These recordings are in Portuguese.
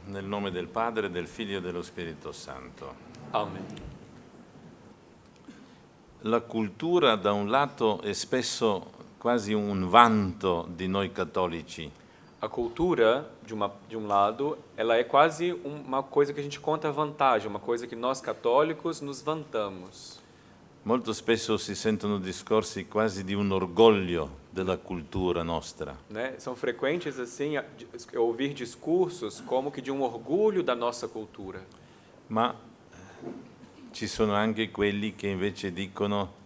Nel nome del Padre, del Figlio e dello Spirito Santo. Amen. La cultura da un lato è spesso quasi un vanto di noi cattolici, A cultura, de um lado, ela é quase uma coisa que a gente conta vantagem, uma coisa que nós católicos nos vantamos. molto spesso si sentono discorsi quasi di un orgoglio della cultura nostra, Né? São frequentes assim ouvir discursos como que de um orgulho da nossa cultura. ma ci sono anche quelli che invece dicono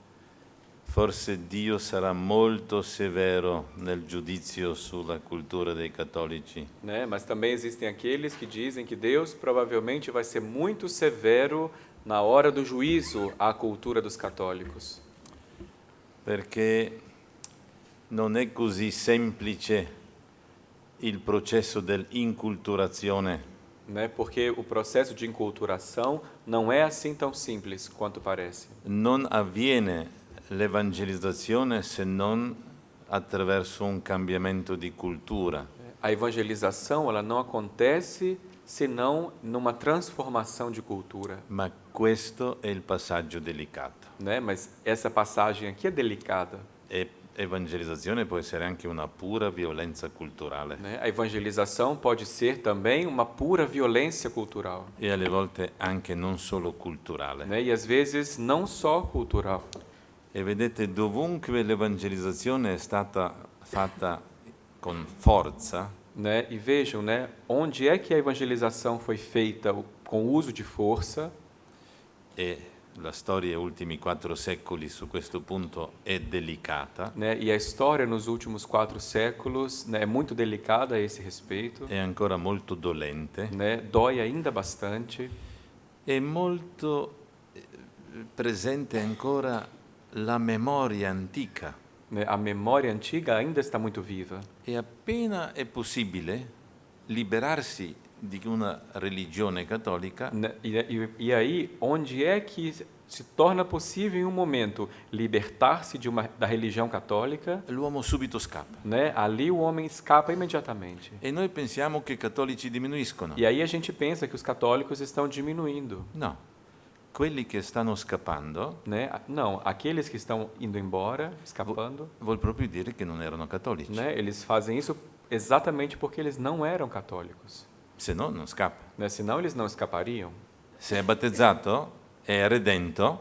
forse Dio sarà molto severo nel giudizio sulla cultura dei cattolici. Né? Mas também existem aqueles que dizem que Deus provavelmente vai ser muito severo na hora do juízo à cultura dos católicos. Perché non è così semplice il processo dell'inculturazione. Né? Porque o processo de inculturação não é assim tão simples quanto parece. Non avviene l'evangelizzazione se non attraverso un cambiamento di cultura. A evangelização ela não acontece senão numa transformação de cultura. Ma questo è il passaggio delicato. Né? Mas essa passagem aqui é delicada. E evangelizzazione può essere anche una pura violenza culturale Né? A evangelização pode ser também uma pura violência cultural. e alle volte anche non solo culturale. Né? E às vezes não só cultural. E vedete, dovunque l'evangelizzazione è stata fatta con forza, Né? E vejam, né? Onde é que a evangelização foi feita com uso de força, e la storia degli ultimi 4 secoli su questo punto è delicata, né? E a história nos últimos 4 séculos, né, é muito delicada a esse respeito. è ancora molto dolente, Né? Dói ainda bastante. è molto presente ancora la memoria antica. Né? A memória antiga ainda está muito viva. E appena è possibile liberarsi di una religione cattolica, Né? E aí, onde é que se torna possível em um momento libertar-se da religião católica, l'uomo subito scappa. né? Ali o homem escapa imediatamente. E noi pensiamo che i cattolici diminuiscono. E aí a gente pensa que os católicos estão diminuindo. No, quelli che stanno scappando Né? Não, aqueles que estão indo embora, escapando, vuol proprio dire che non erano cattolici, né? Eles fazem isso exatamente porque eles não eram católicos. se no non scappa. Né? Senão eles não escapariam. Se è battezzato, è redento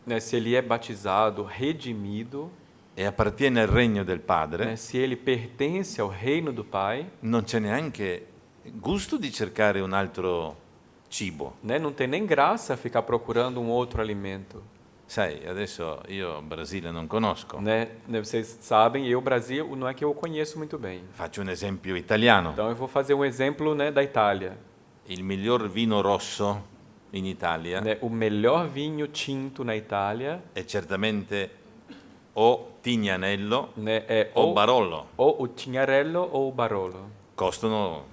Né? Se ele é batizado, redimido, e appartiene al regno del Padre, né? Se ele pertence ao reino do Pai, non c'è neanche gusto di cercare un altro cibo. né? Não tem nem graça ficar procurando um outro alimento. Sai, adesso io Brasile non conosco. Né? Vocês sabem, eu, Brasil, não é que eu conheço muito bem. Faccio un esempio italiano. Então eu vou fazer um exemplo, né, da Itália. Il miglior vino rosso in Italia Né? O melhor vinho tinto na Itália, è certamente o Tignanello né, é o Barolo. ou o Tinharello ou o Barolo. Costano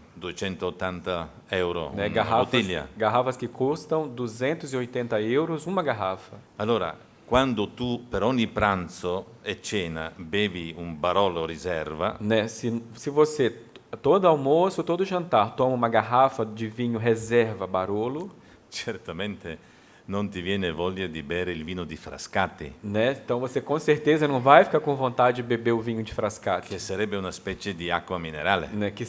280 euro Né? una bottiglia. Garrafas que custam 280 euros uma garrafa. Allora, quando tu per ogni pranzo e cena bevi un Barolo riserva, Né? Se você, todo almoço, todo jantar, toma uma garrafa de vinho reserva Barolo, certamente non ti viene voglia di bere il vino di Frascati, né? Então você com certeza não vai ficar com vontade de beber o vinho de Frascati, che sarebbe una specie di acqua minerale. né? Que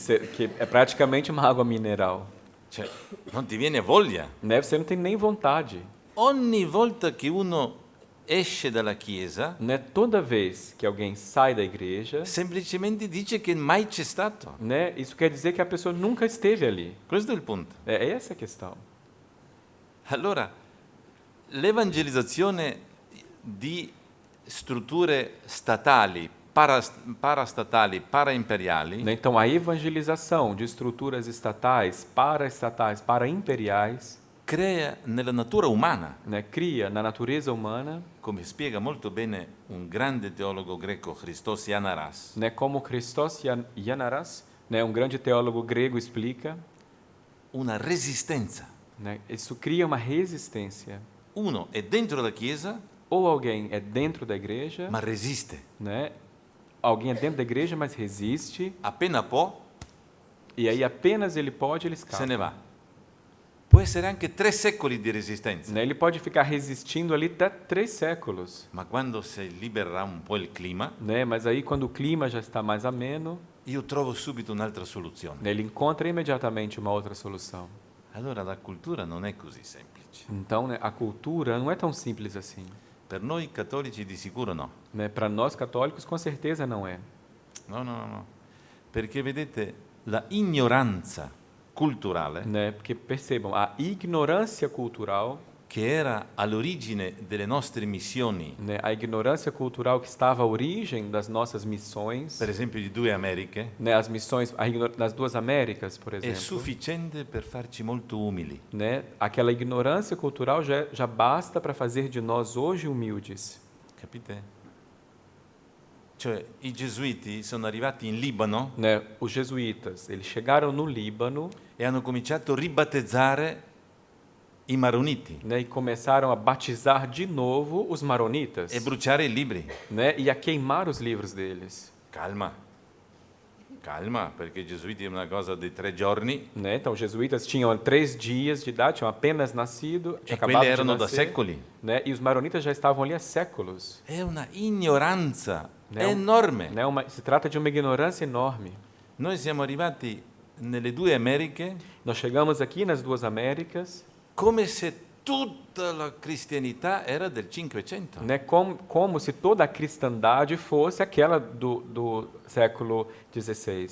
é praticamente uma água mineral. Cioè, non ti viene voglia. Né? Você não tem nem vontade. Ogni volta che uno esce dalla chiesa, Né? Toda vez que alguém sai da igreja, semplicemente dice che mai c'è stato. né? Isso quer dizer que a pessoa nunca esteve ali. Questo è il punto. É essa a questão. Allora, l'evangelizzazione di strutture statali, parastatali, paraimperiali, Né? Então, a evangelização de estruturas estatais, para-imperiais, crea nella natura umana, né? Cria na natureza humana, come spiega molto bene un grande teologo greco, Christos Yanaras, né? Como Christos Yanaras, né? Um grande teólogo grego explica, una resistenza. né? Isso cria uma resistência. Uno è dentro la chiesa, Ou alguém é dentro da igreja, ma resiste. né? Alguém é dentro da igreja, mas resiste, Appena può, E aí apenas ele pode, ele se escapa. ne va. Può essere anche 3 secoli di resistenza, Né? Ele pode ficar resistindo ali até 3 séculos. ma quando si libererà un po' il clima, Né? Mas aí quando o clima já está mais ameno, io trovo subito un'altra soluzione. né, ele encontra imediatamente uma outra solução. Allora la cultura non è così semplice. Então, né, a cultura não é tão simples assim. Per noi cattolici di sicuro no. Né? Para nós católicos, com certeza não é. No, no, no, no. Perché vedete, la ignoranza culturale, Né? Porque percebam, a ignorância cultural, che era all'origine delle nostre missioni, né, a ignorância cultural que estava à origem das nossas missões, per esempio di 2 Americhe, né, as missões das duas Américas, por è exemplo, sufficiente per farci molto umili. né, aquela ignorância cultural já basta para fazer de nós hoje humildes. Capite? Cioè, i gesuiti sono arrivati in Libano Né? Os jesuítas, eles chegaram no Líbano, e hanno cominciato a ribattezzare i maroniti né, e começaram a batizar de novo os maronitas, e bruciare i libri. né, e a queimar os livros deles. Calma, calma, perché i gesuiti è una cosa di 3 giorni Né? Então, os jesuítas tinham 3 dias de idade, tinham apenas nascido, e tinham quelli acabado de erano da nascer, secoli. né? E os maronitas já estavam ali há séculos. È una ignoranza Né? enorme. Né? Se trata de uma ignorância enorme. Noi siamo arrivati nelle 2 Americhe Nós chegamos aqui nas duas Américas, come se tutta la cristianità era del 500. né? Como se toda a cristandade fosse aquela do século XVI.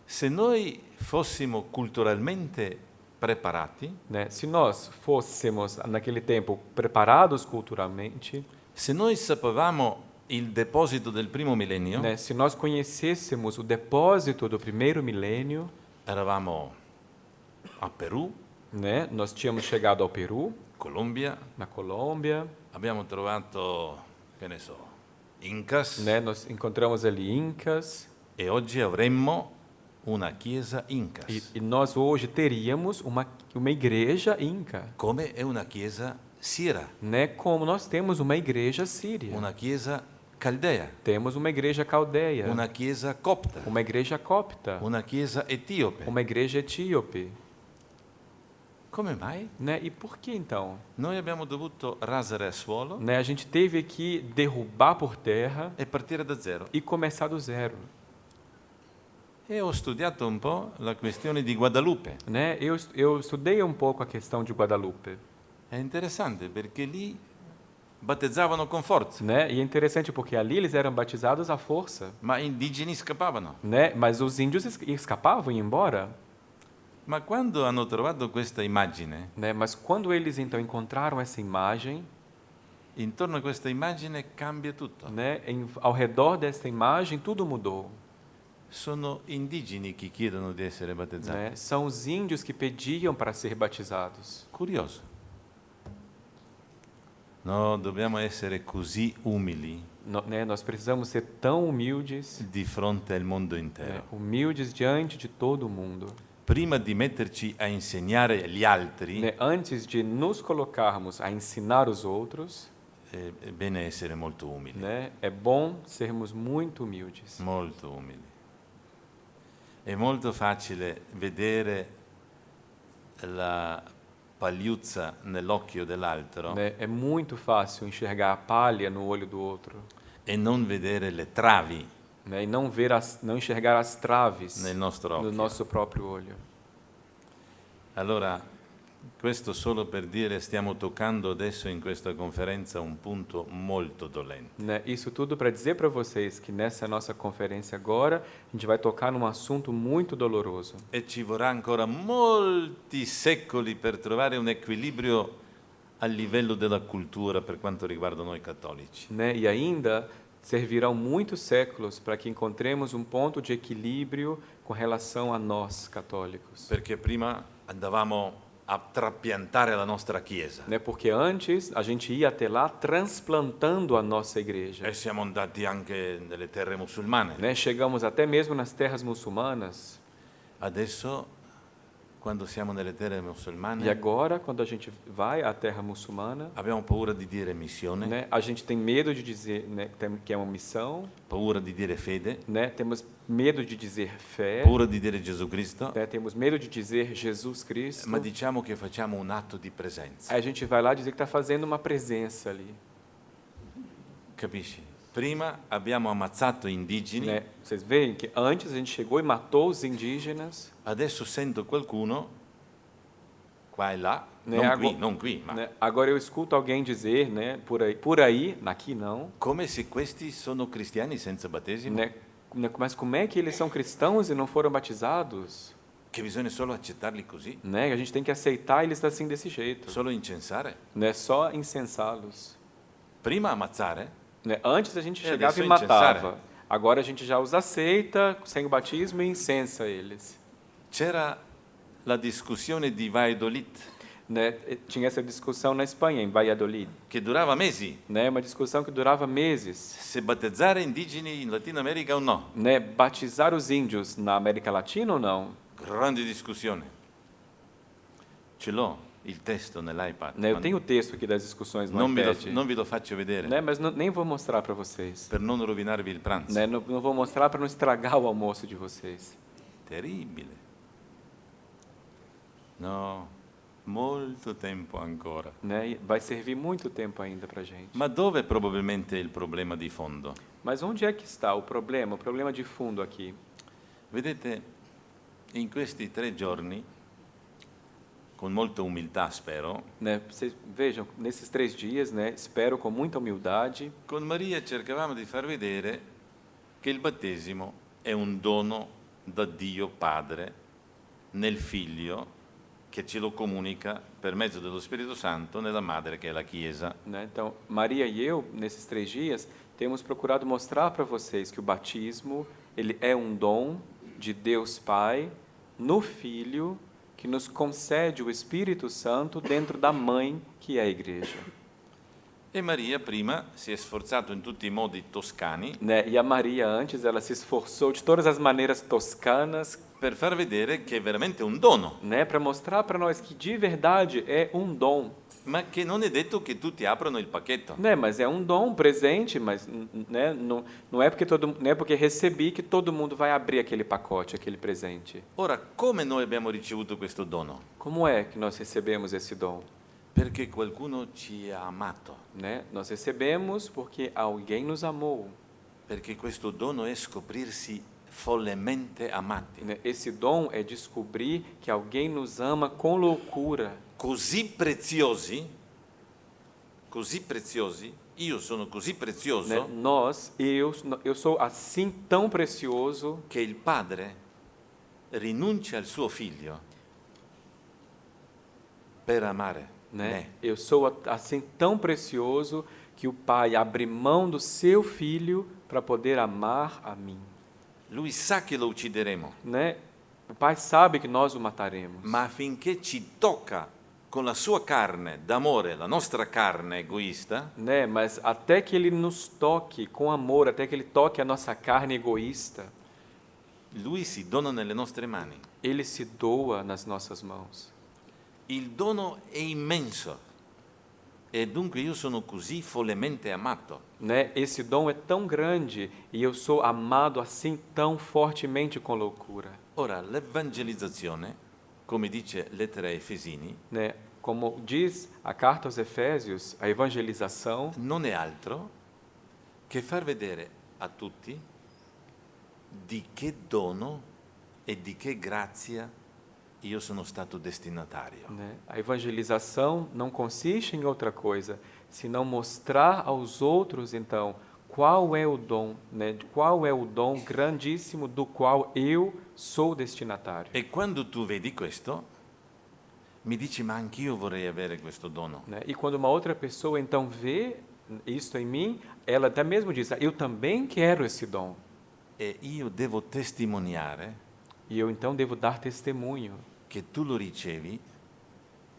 Se noi fossimo culturalmente preparati, Né? Se nós fôssemos, naquele tempo, preparados culturalmente, se noi sapevamo il deposito del primo millennio, né? Se nós conhecêssemos o depósito do primeiro milênio, eravamo a Perù, né? Nós tínhamos chegado ao Peru, Colombia, na Colômbia, abbiamo trovato, che ne so, Incas, né? Nós encontramos ali Incas, e oggi avremmo una chiesa Incas, e nós hoje teríamos uma igreja Inca, come è una chiesa Sira, né? Como nós temos uma igreja síria, una chiesa Caldea, temos uma igreja caldeia, una chiesa copta, uma igreja copta, una chiesa etiope. uma igreja etíope, Come mai? né? E por que então? Noi abbiamo dovuto rasare a suolo Né? A gente teve que derrubar por terra e partire da zero. e começar do zero. E ho studiato un po' la questione di Guadalupe. Né? Eu estudei um pouco a questão de Guadalupe, È interessante perché lì battezzavano con forza, né? E é interessante porque ali eles eram batizados à força, ma gli indigeni scappavano. né? Mas os índios escapavam e iam embora, Ma quando hanno trovato questa immagine, né? Mas quando eles então encontraram essa imagem, intorno a questa immagine cambia tutto. né? Ao redor dessa imagem tudo mudou, Sono indigeni che chiedono di essere battezzati. né? São os índios que pediam para ser batizados. Curioso. No, dobbiamo essere così umili Né? Nós precisamos ser tão humildes, di fronte al mondo né? intero. Humildes diante de todo mundo. Prima di metterci a insegnare agli altri, Né? Antes de nos colocarmos a ensinar os outros, è bene essere molto umili. né? É bom sermos muito humildes. Molto umili. È molto facile vedere la pagliuzza nell'occhio dell'altro Né? É muito fácil enxergar a palha no olho do outro, e non vedere le travi né? E não não enxergar as traves nel nostro no occhio. nosso próprio olho. Allora, questo solo per dire, stiamo toccando adesso in questa conferenza un punto molto dolente. Né? Isso tudo para dizer para vocês que nessa nossa conferência agora a gente vai tocar num assunto muito doloroso. E ci vorrà ancora molti secoli per trovare un equilibrio a livello della cultura per quanto riguarda noi cattolici. Né? E ainda servirão muitos séculos para que encontremos um ponto de equilíbrio com relação a nós católicos. Perché prima andavamo a trapiantare la nostra chiesa Né? Porque antes a gente ia até lá transplantando a nossa igreja. e siamo andati anche nelle terre musulmane. Né? Chegamos até mesmo nas terras muçulmanas. Adesso quando siamo nelle terre E musulmane, agora, quando a gente vai à terra muçulmana, abbiamo paura di dire missione, né, a gente tem medo de dizer, né, que é uma missão, paura di dire fede, né, temos medo de dizer fé, paura di dire Gesù Cristo, né, temos medo de dizer Jesus Cristo. ma diciamo che facciamo un atto di presenza. Aí a gente vai lá dizer que está fazendo uma presença ali. Capisci? Prima abbiamo ammazzato indigeni, Né? Vocês veem que antes a gente chegou e matou os indígenas, adesso sento qualcuno qua e là, né? non qui, ma Né? Agora eu escuto alguém dizer, né, por aí, aqui não, come se questi sono cristiani senza battesimo, né? Mas como é que eles são cristãos e não foram batizados? che bisogna solo accettarli così, Né? A gente tem que aceitar eles assim desse jeito, solo incensare. né? Só incensá-los. Prima ammazzare, Né? Antes a gente E chegava e adesso matava. incensare. Agora a gente já os aceita sem o batismo e incensa eles. c'era la discussione di Valladolid, Né? E tinha essa discussão na Espanha, em Valladolid, che durava mesi, né? Uma discussão que durava meses. se battezzare indigeni in Latino America o no. Né? Batizar os índios na América Latina ou não? Grande discussione. Ce l'ho, il testo nell'iPad. Né? Eu ma tenho o texto aqui das discussões no non, iPad, non ve lo faccio vedere, né? Mas nem vou mostrar para vocês. per non rovinarvi il pranzo. Né? Não vou mostrar para não estragar o almoço de vocês. Terribile. No, molto tempo ancora. Né? E vai servir muito tempo ainda para gente. Ma dove è probabilmente il problema di fondo? Mas onde é que está o problema de fundo aqui? Vedete, in questi 3 giorni, con molta umiltà spero, Né? Vocês vejam, nesses 3 dias, né? Espero com muita humildade, con Maria cercavamo di far vedere che il battesimo è un dono da Dio Padre nel Figlio che ce lo comunica per mezzo dello Spirito Santo nella Madre che è la Chiesa. né? Então, Maria e eu, nesses 3 dias, temos procurado mostrar para vocês que o batismo ele é um dom de Deus Pai no Filho que nos concede o Espírito Santo dentro da mãe que é a igreja. E Maria prima si è sforzato in tutti i modi toscani Né? E a Maria antes ela se esforçou de todas as maneiras toscanas, per far vedere che è veramente un dono, né, para mostrar para nós que de verdade é um dom, ma che non è detto che tutti aprono il pacchetto. né? Mas é um dom, um presente, mas né, não é porque recebi que todo mundo vai abrir aquele pacote, aquele presente. Ora, come noi abbiamo ricevuto questo dono? Como é que nós recebemos esse dom? Perché qualcuno ci ha amato, Né? Nós recebemos porque alguém nos amou. perché questo dono è scoprirsi follemente amati, Né? Esse dom é descobrir que alguém nos ama com loucura. così preziosi, io sono così Né? prezioso Eu sou assim tão precioso che il padre rinuncia al suo figlio per amare né? me. Eu sou assim tão precioso que o Pai abre mão do seu filho para poder amar a mim, Lui sa che lo uccideremo, né? O Pai sabe que nós o mataremos, ma affinché ci tocca con la sua carne d'amore, la nostra carne egoista, né? Mas até que ele nos toque com amor, até que ele toque a nossa carne egoísta, lui si dona nelle nostre mani. ele se doa nas nossas mãos. Il dono è immenso e dunque io sono così follemente amato. Né? Esse dom é tão grande e eu sou amado assim tão fortemente com loucura. Ora, l'evangelizzazione, come dice lettera ai Efesini, Né? Como diz a carta aos Efésios, a evangelização non è altro che far vedere a tutti di che dono e di che grazia io sono stato destinatario. né? A evangelização não consiste em outra coisa, senão mostrar aos outros, então, qual é o dom, né? Qual é o dom grandíssimo do qual eu sou destinatário. E quando tu vedi questo, mi dici, ma anch'io vorrei avere questo dono. Né? E quando uma outra pessoa, então, vê isso em mim, ela até mesmo diz, eu também quero esse dom. E io devo testimoniare E eu, então, devo dar testemunho. che tu lo ricevi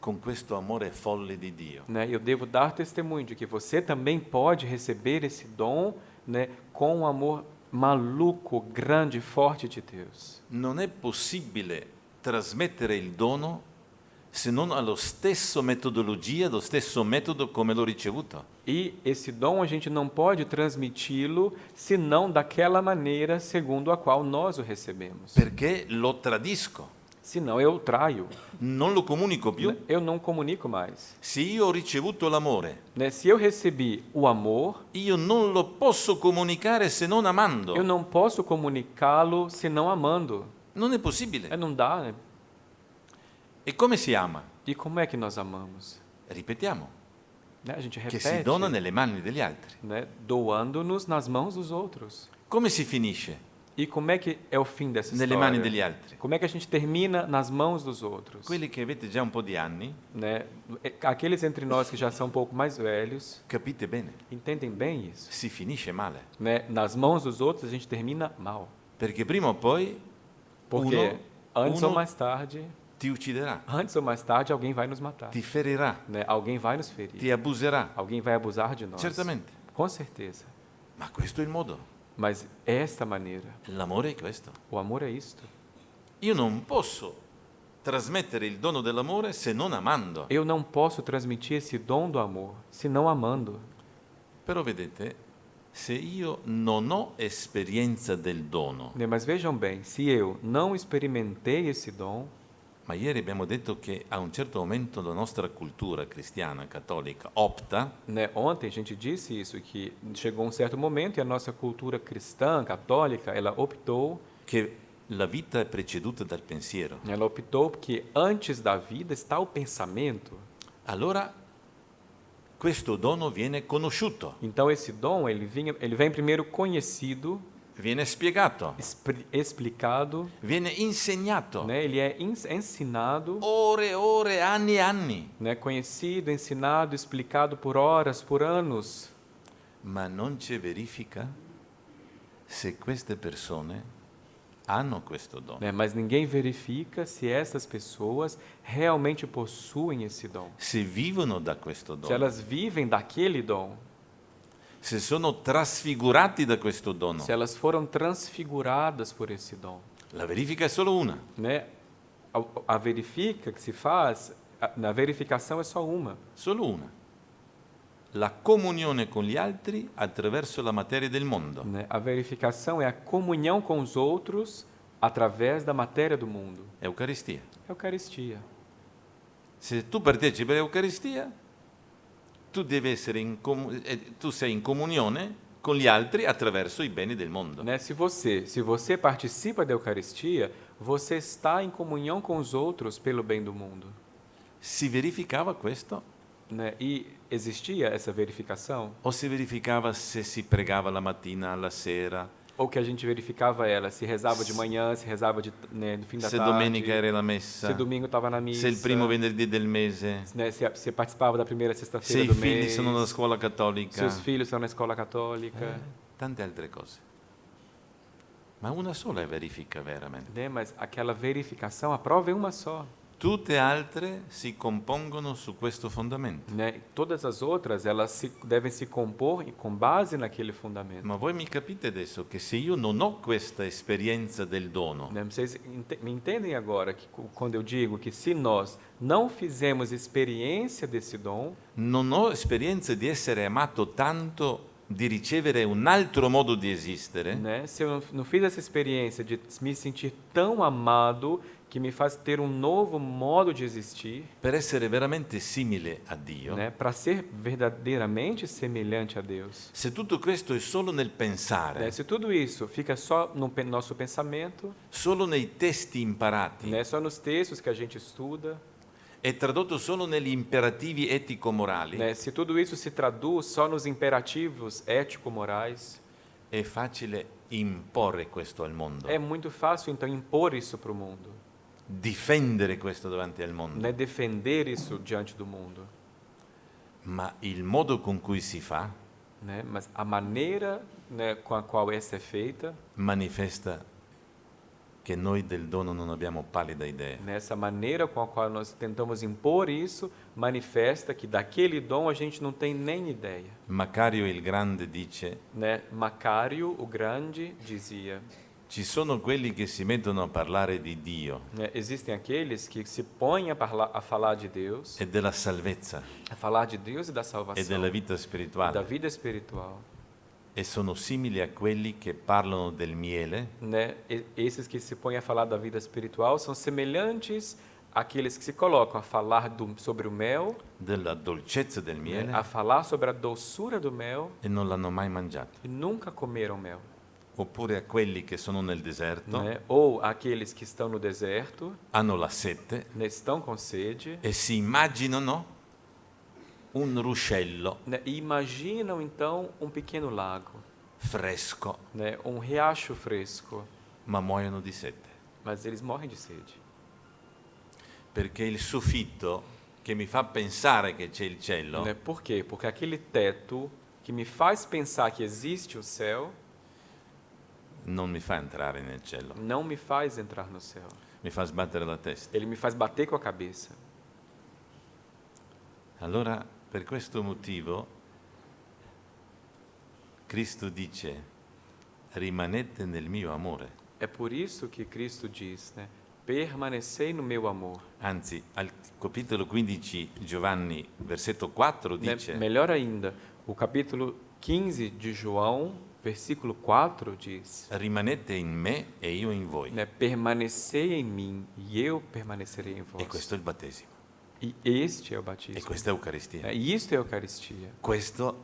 con questo amore folle di Dio. Né? Eu devo dar testemunho de que você também pode receber esse dom, né, com um amor maluco, grande, forte de Deus. Non è possibile trasmettere il dono se non allo stesso metodologia, lo stesso metodo come l'ho ricevuto. E esse dom a gente não pode transmiti-lo senão daquela maneira segundo a qual nós o recebemos. Perché lo tradisco, Senão eu traio, non lo comunico più. eu não comunico mais. Se io ho ricevuto l'amore, Né? Se eu recebi o amor, io non lo posso comunicare se non amando. eu não posso comunicá-lo senão amando. Non è possibile. Não dá, né? E come si ama? E como é que nós amamos? Ripetiamo, Né? A gente che si repete, dona nelle mani degli altri. né? Doando-nos nas mãos dos outros. Come si finisce? E como é que é o fim dessa Nelle mani degli história? altri. Como é que a gente termina nas mãos dos outros? Quelli che avete già un po' di anni, Né? Aqueles entre nós que já são um pouco mais velhos, capite bene, entendem bem isso. si finisce male. Né? Nas mãos dos outros a gente termina mal. Perché prima o poi Porque antes ou uno mais tarde, ti ucciderà, alguém vai nos matar. ti ferirà, Né? Alguém vai nos ferir. ti abuserà. Alguém vai abusar de nós. Certamente. Com certeza. Ma questo è il modo. Mas é esta maneira. L'amore è questo. O amor é isto. Io non posso trasmettere il dono dell'amore se non amando. Eu não posso transmitir esse dom do amor se não amando. Però vedete, se io non ho esperienza del dono, Né? Mas vejam bem, se eu não experimentei esse dom, ma ieri abbiamo detto che a un certo momento la nostra cultura cristiana, cattolica, opta né? Ontem a gente disse isso, que chegou um certo momento e a nossa cultura cristã, católica, ela optou che la vita è preceduta dal pensiero. porque antes da vida está o pensamento. Allora questo dono viene conosciuto, Então esse dom, ele vem primeiro conhecido, viene spiegato, explicado, viene insegnato. né? Ele é ensinado, Ore, ore, anni e anni. né? Conhecido, ensinado, explicado por horas, por anos. Ma non c'è verifica se queste persone hanno questo dono. Né? Mas ninguém verifica se essas pessoas realmente possuem esse dom. Se vivono da questo Se dono, elas vivem daquele dom, se sono trasfigurati da questo dono. se elas foram transfiguradas por esse dom. La verifica è solo una. Né? A verifica que se faz, na verificação é só uma. Solo una. La comunione con gli altri attraverso la materia del mondo. Né? A verificação é a comunhão com os outros através da matéria do mundo. Eucaristia. Eucaristia. Se tu partecipi all'Eucaristia, tu devi essere tu sei in comunione con gli altri attraverso i beni del mondo. Né? Se você participa da Eucaristia, você está em comunhão com os outros pelo bem do mundo. Si verificava questo Né? E existia essa verificação? o si verificava se si pregava la mattina, alla sera, Ou que a gente verificava ela, se rezava de manhã, se rezava no fim da se tarde, domenica era la messa, se domingo estava na missa, se il primo venerdì del mese, né? Se participava da primeira se sexta-feira i do figli mês, sono nella scuola cattolica, se os filhos estão na escola católica. tante altre cose. Ma una sola è verifica veramente. Né? Mas aquela verificação, a prova é uma só. Tutte altre si compongono su questo fondamento. Né? Todas as outras, elas devem se compor com base naquele fundamento. Ma voi mi capite adesso che se io non ho questa esperienza del dono, Né? Vocês me entendem agora que quando eu digo que se nós não fizemos experiência desse dom, non ho esperienza di essere amato tanto di ricevere un altro modo di esistere, né? Se eu não fiz essa experiência de me sentir tão amado que me faz ter um novo modo de existir, per essere veramente simile a Dio, né? Para ser verdadeiramente semelhante a Deus. se tutto questo è solo nel pensare, Né? Se tudo isso fica só no nosso pensamento, solo nei testi imparati, né? Só nos textos que a gente estuda, è tradotto solo negli imperativi etico-morali, né? Se tudo isso se traduz só nos imperativos ético-morais, è facile imporre questo al mondo, é muito fácil então impor isso para o mundo, difendere questo davanti al mondo. né? Defender isso diante do mundo, Ma il modo con cui si fa né? Mas a maneira, né, com a qual essa é feita, manifesta che noi del dono non abbiamo pallida idea. nessa maneira com a qual nós tentamos impor isso, manifesta que daquele dom a gente não tem nem ideia. Macario il Grande dice: Né? Macário, o Grande, dizia: Ci sono quelli che si mettono a parlare di Dio Né? Existem aqueles que se põem a falar de Deus, e della salvezza a falar de Deus e da e salvação, della vita da spirituale vida espiritual. e sono simili a quelli che parlano del miele Né? Esses que se põem a falar da vida espiritual são semelhantes àqueles que se colocam a falar sobre o mel, della dolcezza del né? miele A falar sobre a doçura do mel e non l'hanno mai mangiato. e nunca comeram mel. Oppure a quelli che sono nel deserto, Né? Ou aqueles que estão no deserto, hanno la sete né? Estão com sede, e si immaginano un ruscello né? E imaginam então um pequeno lago, fresco, né? Um riacho fresco, ma muoiono di sete. mas eles morrem de sede. Perché il soffitto che mi fa pensare che c'è il cielo Né? Por quê? Porque aquele teto que me faz pensar que existe o céu non mi fa entrare nel cielo, não me faz entrar no céu. mi fa sbattere la testa. Ele me faz bater com a cabeça. Allora, per questo motivo, Cristo dice, rimanete nel mio amore. É por isso que Cristo diz, né? Permanecei no meu amor. Anzi, al capitolo 15 Giovanni, versetto 4 Né? dice, Melhor ainda, o capítulo 15 de João, versículo 4 diz, rimanete in me e io in voi. né? Permanecei em mim e eu permanecerei em vós. E questo è il battesimo, E este é o e batismo. questa è Eucaristia. Né? E isto é a Eucaristia. Questo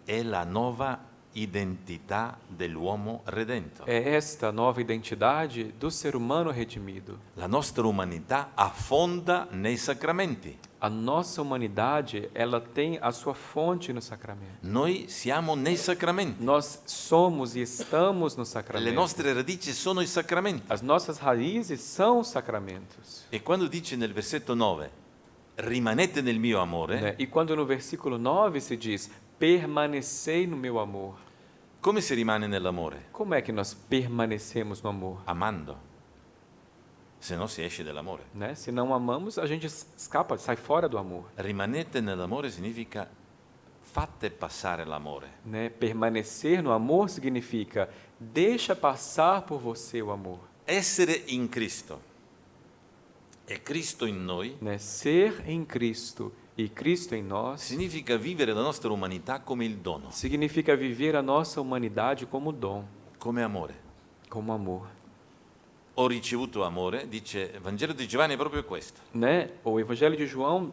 è la nuova identità dell'uomo redento. É esta nova identidade do ser humano redimido. La nostra umanità affonda nei sacramenti. A nossa humanidade, ela tem a sua fonte no sacramento. Noi siamo nei sacramenti. Nós somos e estamos no Le sacramento. nostre radici sono i sacramenti. As nossas raízes são os sacramentos. E quando dice nel versetto 9, rimanete nel mio amore, Né? E quando no versículo 9 se diz, permanecei no meu amor. come si rimane nell'amore? Como é que nós permanecemos no amor? Amando. Se no si esce dall'amore. Né? Se não amamos, a gente escapa, sai fora do amor. Rimanete nell'amore significa fate passare l'amore. Né? Permanecer no amor significa deixa passar por você o amor. Essere in Cristo e Cristo in noi Né? Ser em Cristo e Cristo em nós significa vivere la nostra umanità come il dono, significa viver a nossa humanidade como dom, come amore. como amor. Ho ricevuto amore, dice il Vangelo di Giovanni è proprio questo. Né? O Evangelho de João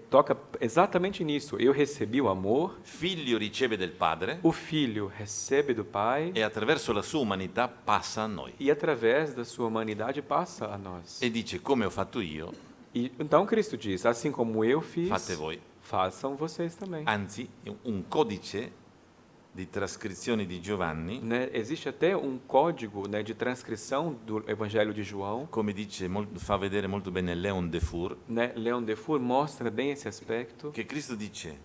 toca exatamente nisso. Eu recebi o amor, Figlio riceve del Padre o Filho recebe do Pai e attraverso la sua umanità passa a noi. e através da sua humanidade passa a nós. E dice come ho fatto io, E então Cristo diz, assim como eu fiz, fate voi. façam vocês também. Anzi, un codice di trascrizione di Giovanni, Né? Existe até um código, né, de transcrição do Evangelho de João. come dice, fa vedere molto bene Leon Defour, Né? Leon Defour mostra bem esse aspecto, che Cristo dice,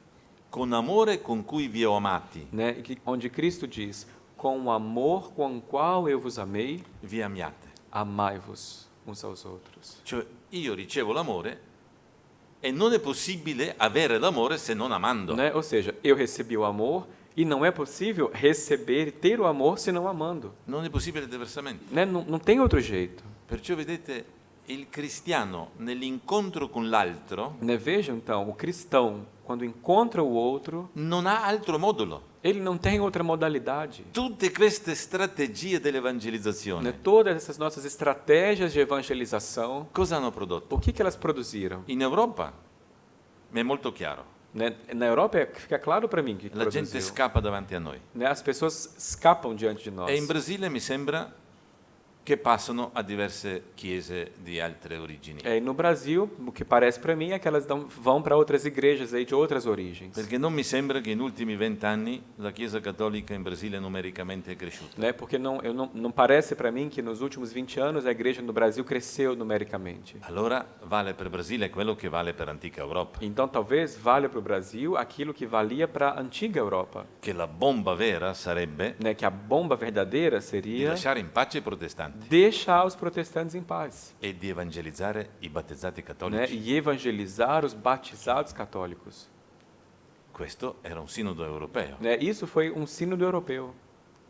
con amore con cui vi ho amati, né? Onde Cristo diz, com o amor com o qual eu vos amei, vi amiate. amai-vos uns aos outros. Cioè, io ricevo l'amore e non è possibile avere l'amore se non amando. Né? Ou seja, eu recebi o amor e não é possível receber e ter o amor se não amando. Non è possibile diversamente. Né? Não tem outro jeito. Perciò vedete, il cristiano nell'incontro con l'altro Né? Veja então, o cristão, quando encontra o outro, non ha altro modulo. ele não tem outra modalidade. Tutte queste strategie Né? dell'evangelizzazione, Todas essas nossas estratégias de evangelização, cosa hanno prodotto? o que elas produziram? In Europa è molto chiaro, Né? Na Europa fica claro para mim que la gente produziu. scappa davanti a noi. Né? As pessoas escapam diante de nós. E in Brasile mi sembra che passano a diverse chiese di altre origini. E no Brasil, o que parece para mim é que elas vão para outras igrejas aí de outras origens. Perché non mi sembra che negli ultimi 20 anni la Chiesa Cattolica in Brasile numericamente è cresciuta. Né? Porque não parece para mim que nos últimos 20 anos a igreja no Brasil cresceu numericamente. Allora vale per Brasile quello che vale per antica Europa, Então talvez valha para o Brasil aquilo que valia para a antiga Europa, che la bomba vera sarebbe né? Que a bomba verdadeira di seria lasciare in pace i protestanti deixar os protestantes em paz, e di evangelizzare i battezzati né? cattolici. E evangelizar os batizados católicos. Questo era un sinodo europeo. Né? Isso foi um sínodo europeu.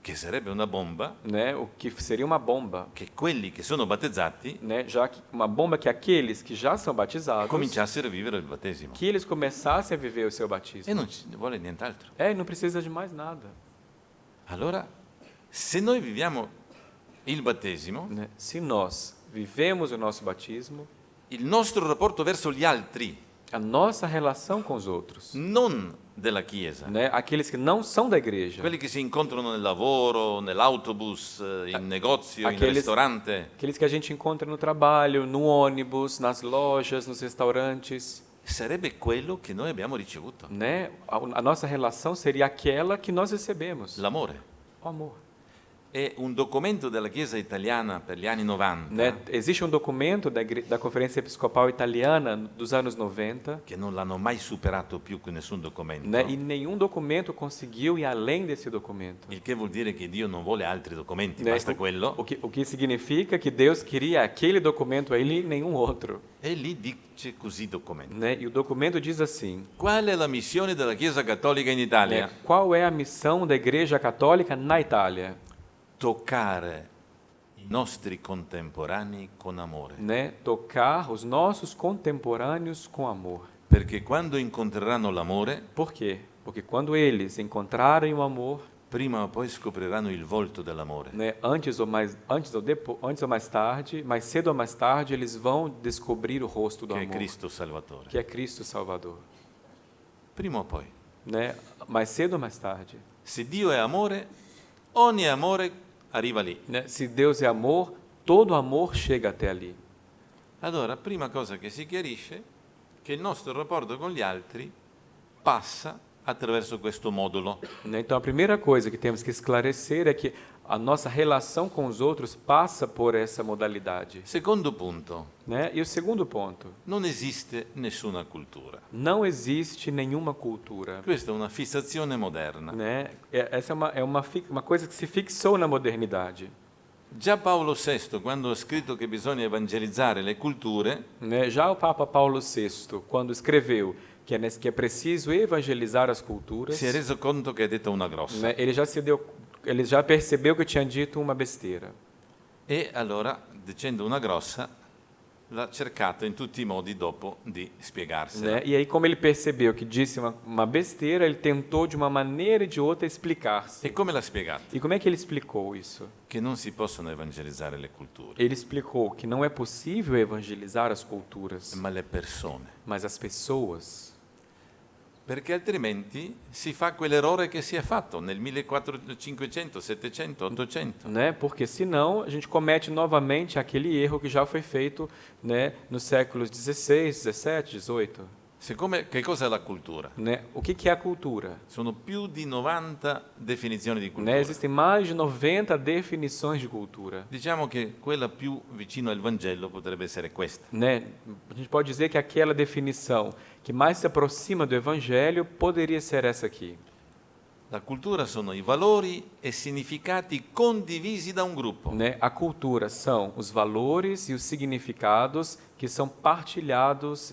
che sarebbe una bomba, né, o que seria uma bomba, che quelli che sono battezzati né, já que uma bomba que aqueles que já são batizados, cominciassero a vivere il battesimo. que eles começassem a viver o seu E batismo. non ci vuole nient'altro. Não precisa de mais nada. Allora, se noi viviamo il battesimo, Né? Se nós vivemos o nosso batismo, il nostro rapporto verso gli altri, a nossa relação com os outros, non della Chiesa, né, aqueles que não são da igreja, quelli che si incontrano nel lavoro, nell'autobus, in negozio, in Aqueles- ristorante, aqueles que a gente encontra no trabalho, no ônibus, nas lojas, nos restaurantes, sarebbe quello che noi abbiamo ricevuto, né? A nossa relação seria aquela que nós recebemos, l'amore. o amor. È un documento della Chiesa italiana per gli anni 90 Né? Existe um documento da Conferência Episcopal Italiana dos anos 90, che non l'hanno mai superato più con nessun documento, né? E nenhum documento conseguiu ir além desse documento. il che vuol dire che Dio non vuole altri documenti, Né? basta quello, O que significa que Deus queria aquele documento ali e nenhum outro. e lì dice così documento. Né? E o documento diz assim, Qual è la missione della Chiesa Cattolica in Italia? né? Qual é a missão da Igreja Católica na Itália? Toccare i nostri contemporanei con amore. Né? Tocar os nossos contemporâneos com amor. Perché quando incontreranno l'amore, Por quê? Porque quando eles encontrarem o amor, prima o poi scopriranno il volto dell'amore. né, antes ou mais tarde, mais cedo ou mais tarde, eles vão descobrir o rosto do Che è amor, Cristo Salvatore. que é Cristo Salvador. Prima o poi. Né? Mais cedo ou mais tarde. Se Dio è amore, ogni amore arriva lì. Né? Se Deus é amor, todo amor chega até ali. Allora, prima cosa che si chiarisce, che il nostro rapporto con gli altri passa attraverso questo modulo. Né? Então, a primeira coisa que temos que esclarecer é que a nossa relação com os outros passa por essa modalidade. Secondo punto, Né? E o segundo ponto, non esiste nessuna cultura. não existe nenhuma cultura. Questa è una fissazione moderna. Né? Essa é uma coisa que se fixou na modernidade. Già Paolo VI, quando ha scritto che bisogna evangelizzare le culture, Né? Já o Papa Paulo VI, quando escreveu que é preciso evangelizar as culturas, si è reso conto che ha detto una grossa. né? Ele já percebeu que tinha dito uma besteira. E allora, dicendo una grossa, l'ha cercato in tutti i modi dopo di spiegarsela. Né? E aí, como ele percebeu que disse uma besteira, ele tentou de uma maneira e de outra explicar-se. E come l'ha spiegato? E como é que ele explicou isso? Che non si possono evangelizzare le culture, Ele explicou que não é possível evangelizar as culturas, ma le persone. mas as pessoas. Perché altrimenti si fa quell'errore che si è fatto nel 1400, 700, 800. Né? Porque senão a gente comete novamente aquele erro que já foi feito, né, nos séculos 16, 17, 18. Che cosa è la cultura? Né? O que é a cultura? Sono più di 90 definizioni di cultura. Né? Existem mais de 90 definições de cultura. Diciamo che quella più vicino al Vangelo potrebbe essere questa. Né? A gente pode dizer que aquela definição que mais se aproxima do Evangelho poderia ser essa aqui. La cultura sono i valori e significati condivisi da un gruppo. Né? A cultura são os valores e os significados que são partilhados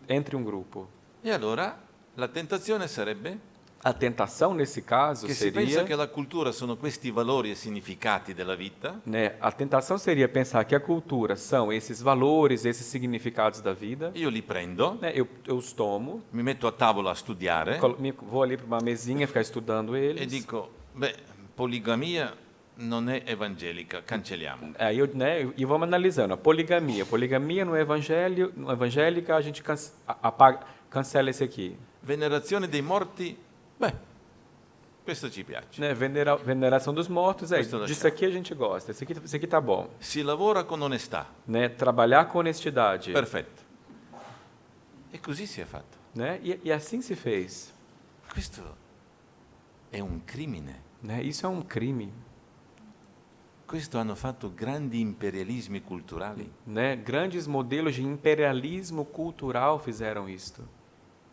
entre um grupo. E allora la tentazione sarebbe A tentação, nesse caso, che si pensa seria... che la cultura sono questi valori e significati della vita, Né? A tentação seria pensar que a cultura são esses valores, esses significados da vida. io li prendo, Né? Eu os tomo, mi metto a tavola a studiare vou ali para uma mesinha ficar estudando eles. e dico, beh, poligamia non è evangelica, cancelliamo. Aí e vamos analisando. A poligamia no evangelho, no evangélica, a gente cancela esse aqui. Venerazione dei morti, beh, questo ci piace. Né? Veneração dos mortos, Questo disso lasciamo. aqui a gente gosta. Esse aqui tá bom. Si lavora con onestà, Né? Trabalhar com honestidade. perfetto. E così si è fatto. Né? E assim se fez. Questo è un crimine. Né? Isso é um crime. Questo hanno fatto grandi imperialismi culturali. Né? Grandes modelos de imperialismo cultural fizeram isto.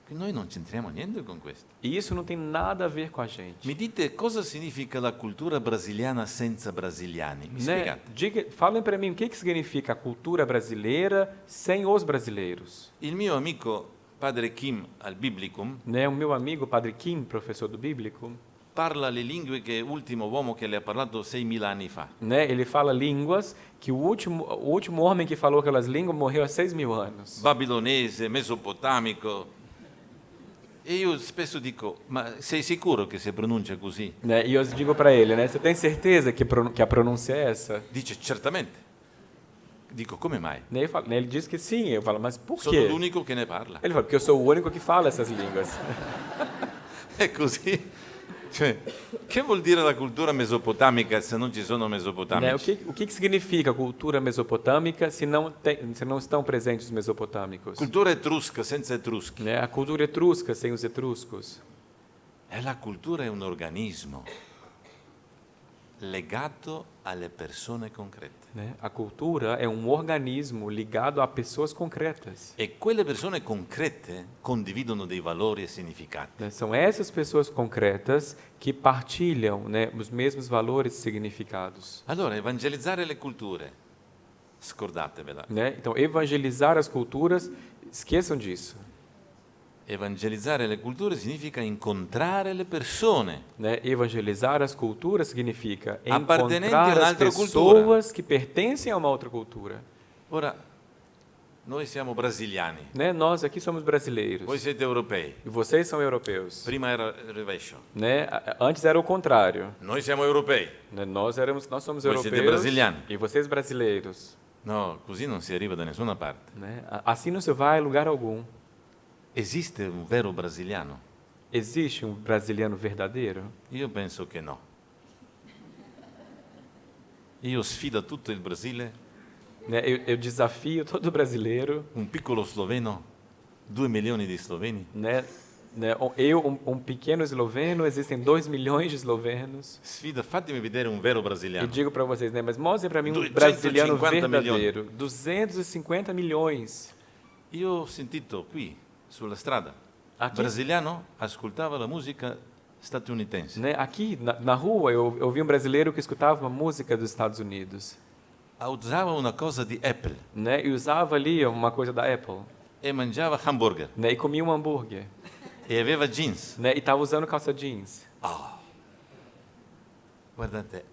Che noi non c'entriamo niente con questo. E isso não tem nada a ver com a gente. Mi dite cosa significa la cultura brasiliana senza brasiliani? Mi Né? spiegate? Falem para mim o que significa a cultura brasileira sem os brasileiros. Il mio amico padre Kim al Biblicum Né? O meu amigo Padre Kim, professor do Bíblico, parla le lingue che l'ultimo uomo che le ha parlato 6.000 anni fa. Né? Ele fala línguas que o último homem que falou aquelas línguas morreu há 6.000 anos. Babilonese, mesopotamico. E io spesso dico, ma sei sicuro che si pronuncia così? Né? E eu digo para ele, né? Você tem certeza que a pronúncia é essa? Dice, certamente. Dico, come mai? Né? Ele diz que sim. Eu falo, mas por Sono quê? l'unico che ne parla. Ele fala, porque eu sou o único que fala essas línguas. È così. Cioè, che vuol dire la cultura mesopotamica se non ci sono Né? mesopotamici? O que significa cultura mesopotâmica se não estão presentes os mesopotâmicos? Cultura etrusca senza etruschi. Né? A cultura etrusca sem os etruscos. E la cultura è un organismo legato alle persone concrete. Né? A cultura é um organismo ligado a pessoas concretas. E quelle persone concrete condividono dei valori e significati. Né? São essas pessoas concretas que partilham, né, os mesmos valores e significados. Allora, evangelizzare le culture, scordatevela. Né? Então, evangelizar as culturas, esqueçam disso. Evangelizzare le culture significa incontrare le persone. Né? Evangelizar as culturas significa Appartenenti a encontrar as un'altra pessoas que pertencem a uma outra cultura. Ora, noi siamo brasiliani, Né? Nós aqui somos brasileiros voi siete europei. e vocês são europeus. Prima era rovescio. Né? Antes era o contrário. Noi siamo europei. Né? Nós somos Voi siete europeus brasiliani. e vocês brasileiros. No, così non si arriva da nessuna parte. Né? Assim não se vai a lugar algum. Esiste un vero brasiliano? Existe um brasiliano verdadeiro? Io penso che no. Io sfido tutto il Brasile, Né? Eu desafio todo brasileiro, un piccolo sloveno, 2 milioni di sloveni, né? Um pequeno esloveno, existem 2 milhões de eslovenos. sfido, fatemi vedere un vero E brasiliano. digo para vocês, né? Mas mostrem para mim um 250 brasiliano milhões. verdadeiro. 250 milhões. Io ho sentito qui, sulla strada, Aqui, brasiliano ascoltava la musica statunitense. né? Aqui na rua, eu vi um brasileiro que escutava uma música dos Estados Unidos. Usava una cosa di Apple Né? E usava ali uma coisa da Apple. e mangiava hamburger Né? E comia um hambúrguer. e aveva jeans. Né? E estava usando calça jeans. Guardate,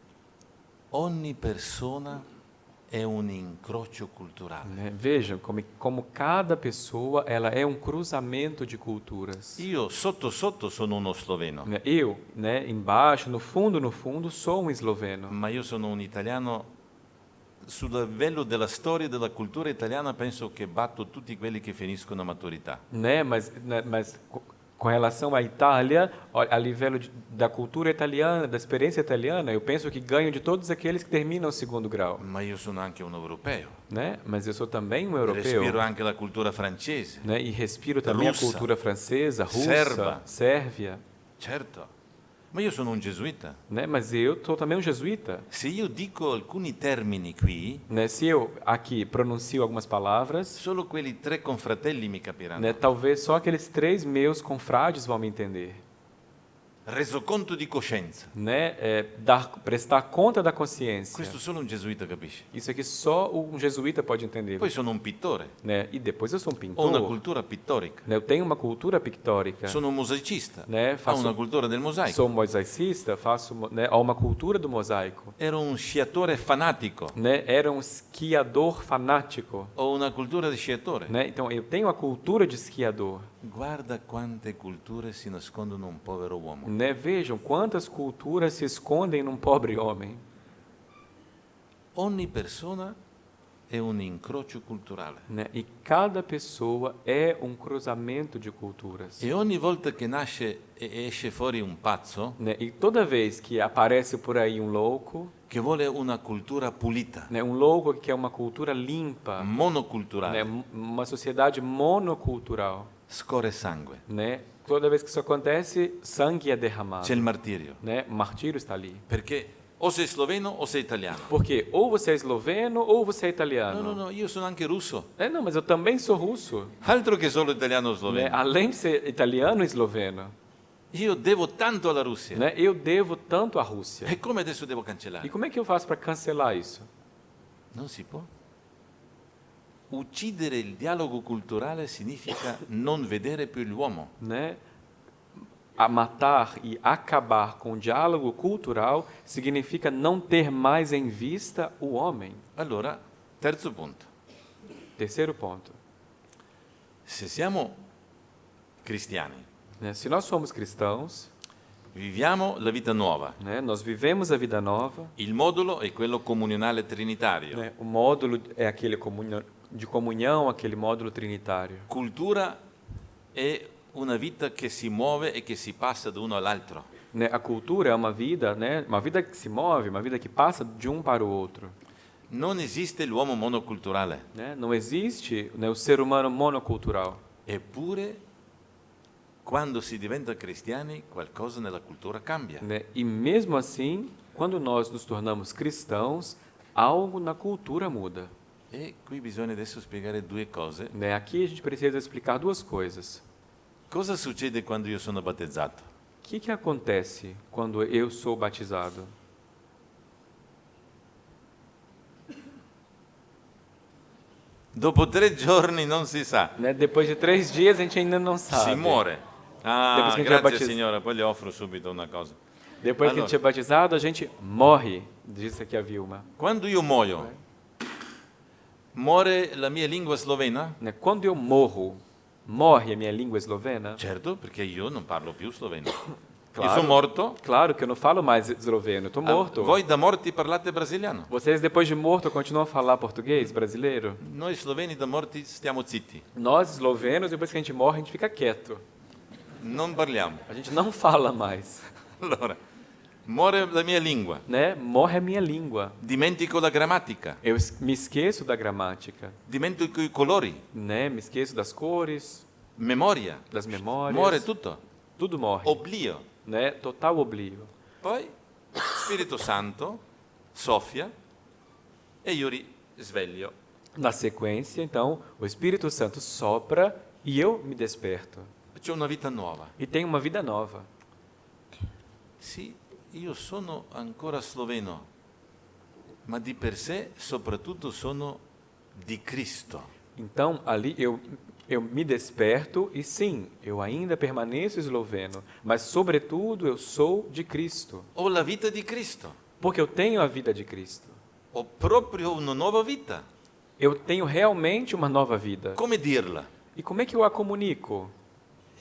ogni persona è un incrocio culturale. Né? Vejam como cada pessoa ela é um cruzamento de culturas. Io sotto sotto sono uno sloveno, Né? Eu, né, embaixo, no fundo, sou um esloveno. ma io sono un italiano. Sul livello della storia e della cultura italiana penso che batto tutti quelli che finiscono a maturità. Né? Mas com relação à Itália, a nível da cultura italiana, da experiência italiana, eu penso que ganho de todos aqueles que terminam o segundo grau. Ma io sono anche un europeo. Né? Mas eu sou também um europeu. Respiro anche la cultura francese. Né? E respiro também Russa, a cultura francesa, russa, serba. sérvia. Certo. Ma io sono un gesuita. Né? Mas eu sou também um jesuíta. Se io dico alcuni termini qui, Né? Se eu aqui pronuncio algumas palavras, solo quelli 3 confratelli mi capiranno. né, talvez só aqueles 3 meus confrades vão me entender. Resoconto di coscienza. Né? Prestar conta da consciência. Questo solo un gesuita capisce. Isso aqui só um jesuíta pode entender. Poi sono un pittore, Né? E depois eu sou um ho pintor. una cultura pittorica. Né? Eu tenho uma cultura pictórica. Sono un mosaicista, Né? ho una cultura del mosaico. Sou mosaicista, né, há uma cultura do mosaico. Ero un sciatore fanatico, Né? Era um esquiador fanático. ho una cultura di sciatore. Né? Então eu tenho a cultura de esquiador. Guarda quante culture si nascondono in un povero uomo. Né? Vejam quantas culturas se escondem num pobre homem. Ogni persona è un incrocio culturale. Né? E cada pessoa é um cruzamento de culturas. E ogni volta che nasce e esce fuori un pazzo Né? E toda vez que aparece por aí um louco, che vuole una cultura pulita, né? Um louco que quer uma cultura limpa, monoculturale, né? Uma sociedade monocultural, scorre sangue, né? Toda vez que isso acontece, sangue é derramado. c'è il martirio. Né? O martírio está ali. Perché o sei sloveno o sei italiano. Porque ou você é esloveno ou você é italiano. No, io sono anche russo. Não, mas eu também sou russo. Altro che solo italiano o Né? sloveno. Além de ser italiano e esloveno, Io devo tanto alla Russia. né? Eu devo tanto à Rússia. E come adesso devo E cancellare? como é que eu faço para cancelar isso? Non si può. Uccidere il dialogo culturale significa non vedere più l'uomo. Né? a matar e acabar com o diálogo cultural significa não ter mais em vista o homem. Allora, terzo punto. Terceiro ponto. Se siamo cristiani, Né? Se nós somos cristãos, viviamo la vita nuova. né, nós vivemos a vida nova, Il modulo è quello comunionale trinitario. né, o módulo é aquele de comunhão, aquele módulo trinitário. Cultura è una vita che si muove e che si passa da uno all'altro. Né? A cultura é uma vida que se move, uma vida que passa de um para o outro. Non esiste l'uomo monoculturale, Né? Não existe, né, o ser humano monocultural. eppure quando si diventa cristiani qualcosa nella cultura cambia. Né? E mesmo assim, quando nós nos tornamos cristãos, algo na cultura muda. E qui bisogna adesso spiegare due cose. Né? Aqui a gente precisa explicar duas coisas. Cosa succede quando io sono battezzato? O que acontece quando eu sou batizado? Dopo 3 giorni non si sa, Né? Depois de 3 dias a gente ainda não sabe. si muore. Ah, Depois che grazie battezz- Signore, poi le offro subito una cosa. Depois que a gente é batizado, a gente morre, disse aqui a Vilma. Quando io muoio, muore la mia lingua slovena? Né? Quando eu morro, morre a minha língua eslovena? Certo, perché io non parlo più sloveno. Claro. Io sono morto. Claro que eu não falo mais esloveno, eu estou morto. Voi da morti parlate brasiliano. Vocês, depois de morto, continuam a falar português brasileiro? Noi sloveni da morti stiamo zitti, Nós, eslovenos, depois que a gente morre, a gente fica quieto. non parliamo. A gente não fala mais. Allora, muore la mia lingua, Né? Morre a minha língua. dimentico la grammatica, Eu me esqueço da gramática. dimentico i colori, Né? Me esqueço das cores, memoria, das memórias. muore tutto, Tudo morre. oblio. Né? Total oblio. Poi Spirito Santo soffia e io risveglio. Na sequência, então, o Espírito Santo sopra e eu me desperto. C'è una vita nuova. E tenho uma vida nova. Sì, io sono ancora sloveno, ma di per sé soprattutto sono di Cristo. Então, ali eu me desperto e sim, eu ainda permaneço esloveno, mas sobretudo eu sou de Cristo, Ho la vita di Cristo, porque eu tenho a vida de Cristo. ho proprio una nuova vita. Eu tenho realmente uma nova vida. Come dirla? E como é que eu a comunico?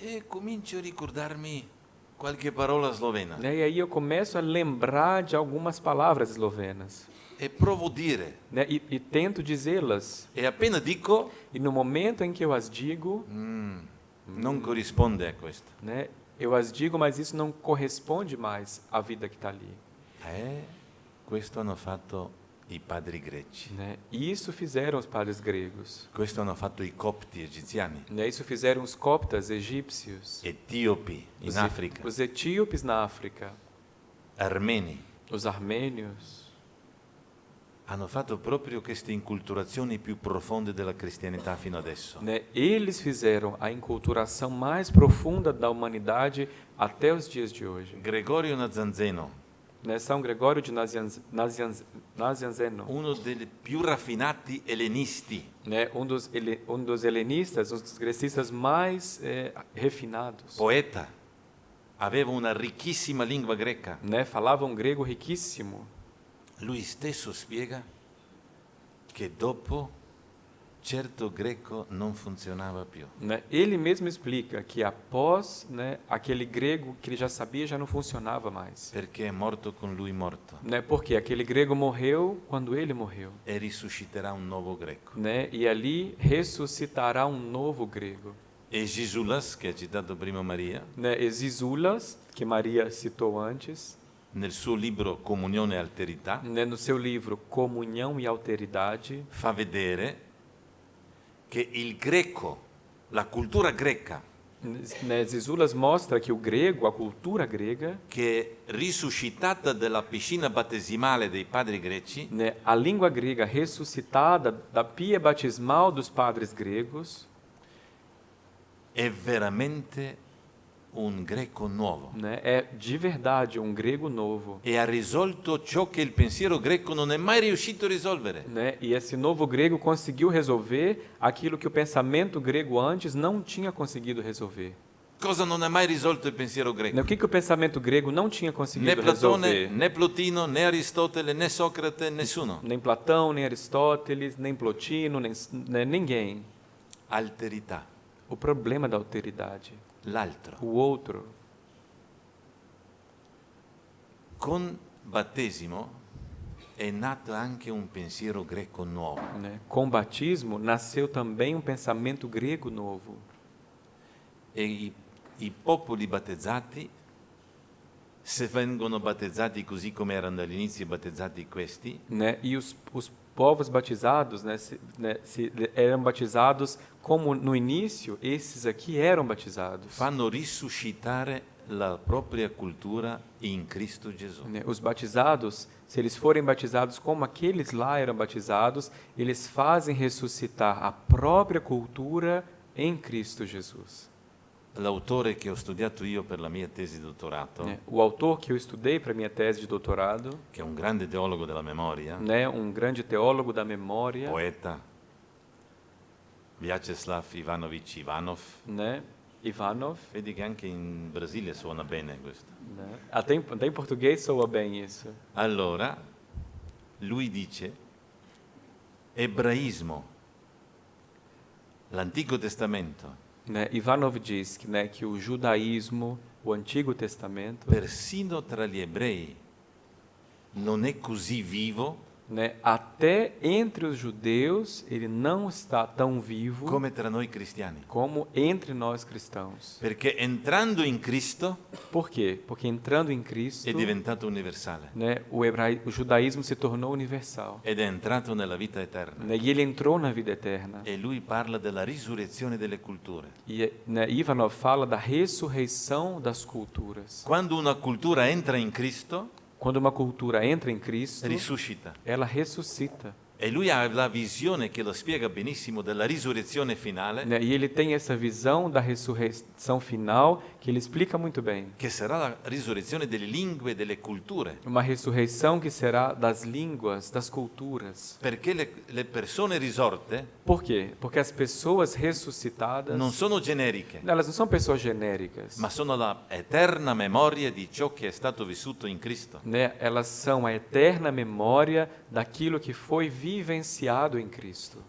E comincio a ricordarmi qualche parola slovena Né? E aí eu começo a lembrar de algumas palavras eslovenas, e provo a dire. né? E tento dizê-las. E appena dico, E no momento em que eu as digo, non corrisponde a questo. né, eu as digo, mas isso não corresponde mais à vida que está ali. Questo hanno fatto i padri greci. Né? E isso fizeram os padres gregos. Questo hanno fatto i copti egiziani, Né? Isso fizeram os coptas egípcios, etiopi in Africa, os etíopes na África, armeni. os armênios. Hanno fatto proprio queste inculturazioni più profonde della cristianità fino adesso. Né? Eles fizeram a enculturação mais profunda da humanidade até os dias de hoje. Gregorio Nazianzeno, Né? São Gregório de Nazianzeno, uno dei più raffinati ellenisti, né? um dos helenistas, um dos grecistas mais refinados. poeta, aveva una ricchissima lingua greca. Né? Falava um grego riquíssimo. Lui stesso spiega che dopo certo greco non funzionava più. Né? Ele mesmo explica que após, né, aquele grego que ele já sabia já não funcionava mais. Perché è morto con lui morto Né? Porque aquele grego morreu quando ele morreu. e risusciterà un nuovo greco. Né? E ali ressuscitará um novo grego. E Gisulas, che ha citato prima Maria, Né? Exisulas, que Maria citou antes, nel suo libro Comunione e Alterità, né, no seu livro Comunhão e Alteridade, fa vedere che il greco, la cultura greca, né, Exisulas mostra que o grego, a cultura grega, che è risuscitata dalla piscina battesimale dei padri greci, né, a língua grega ressuscitada da pia batismal dos padres gregos, è veramente un greco nuovo. né, é de verdade um grego novo. E ha risolto ciò che il pensiero greco non è mai riuscito a risolvere. Né? E esse novo grego conseguiu resolver aquilo que o pensamento grego antes não tinha conseguido resolver. Cosa non ha mai risolto il pensiero greco? Né, o que o pensamento grego não tinha Né conseguido Platone, resolver? né Plotino, né Aristotele, né Socrate, nessuno. Nem Platão, nem Aristóteles, nem Plotino, nem ninguém. Alterità, O problema da alteridade. l'altro. O outro. Con battesimo è nato anche un pensiero greco nuovo. Né? Com o batismo nasceu também um pensamento grego novo. E i popoli battezzati, se vengono battezzati così come erano all'inizio battezzati questi, Né? E os povos batizados, né, se eram batizados como no início esses aqui eram batizados. fanno risuscitare la propria cultura in Cristo Gesù. Né? Os batizados, se eles forem batizados como aqueles lá eram batizados, eles fazem ressuscitar a própria cultura em Cristo Jesus. L'autore che ho studiato io per la mia tesi di dottorato, Né? O autor que eu estudei para minha tese de doutorado, che è un grande teologo della memoria, né, um grande teólogo da memória, poeta, Vyacheslav Ivanovich Ivanov, né, Ivanov, vedi che anche in Brasile suona bene questo. né? Até em português soa bem isso. Allora, lui dice, ebraismo, l'Antico Testamento, Né? Ivanov diz que, né, que o judaísmo, o Antigo Testamento, persino tra gli ebrei, non è così vivo né, até entre os judeus ele não está tão vivo come tra noi cristiani. como entre nós cristãos. Perché entrando in Cristo Por quê? Porque entrando em Cristo, è diventato universale né, o judaísmo se tornou universal. ed è entrato nella vita eterna. Né, e ele entrou na vida eterna. E lui parla della risurrezione delle culture. E, né, Ivanov fala da ressurreição das culturas. Quando una cultura entra in Cristo, Quando uma cultura entra em Cristo, risuscita. ela ressuscita. E lui ha la visione che lo spiega benissimo della risurrezione finale, Né? E ele tem essa visão da ressurreição final que ele explica muito bem. che sarà la risurrezione delle lingue e delle culture. Uma ressurreição que será das línguas, das culturas. Perché le persone risorte Por quê? Porque as pessoas ressuscitadas, non sono generiche, elas não são pessoas genéricas, ma sono la eterna memoria di ciò che è stato vissuto in Cristo. né? Elas são a eterna memória daquilo que foi vivenciado em Cristo.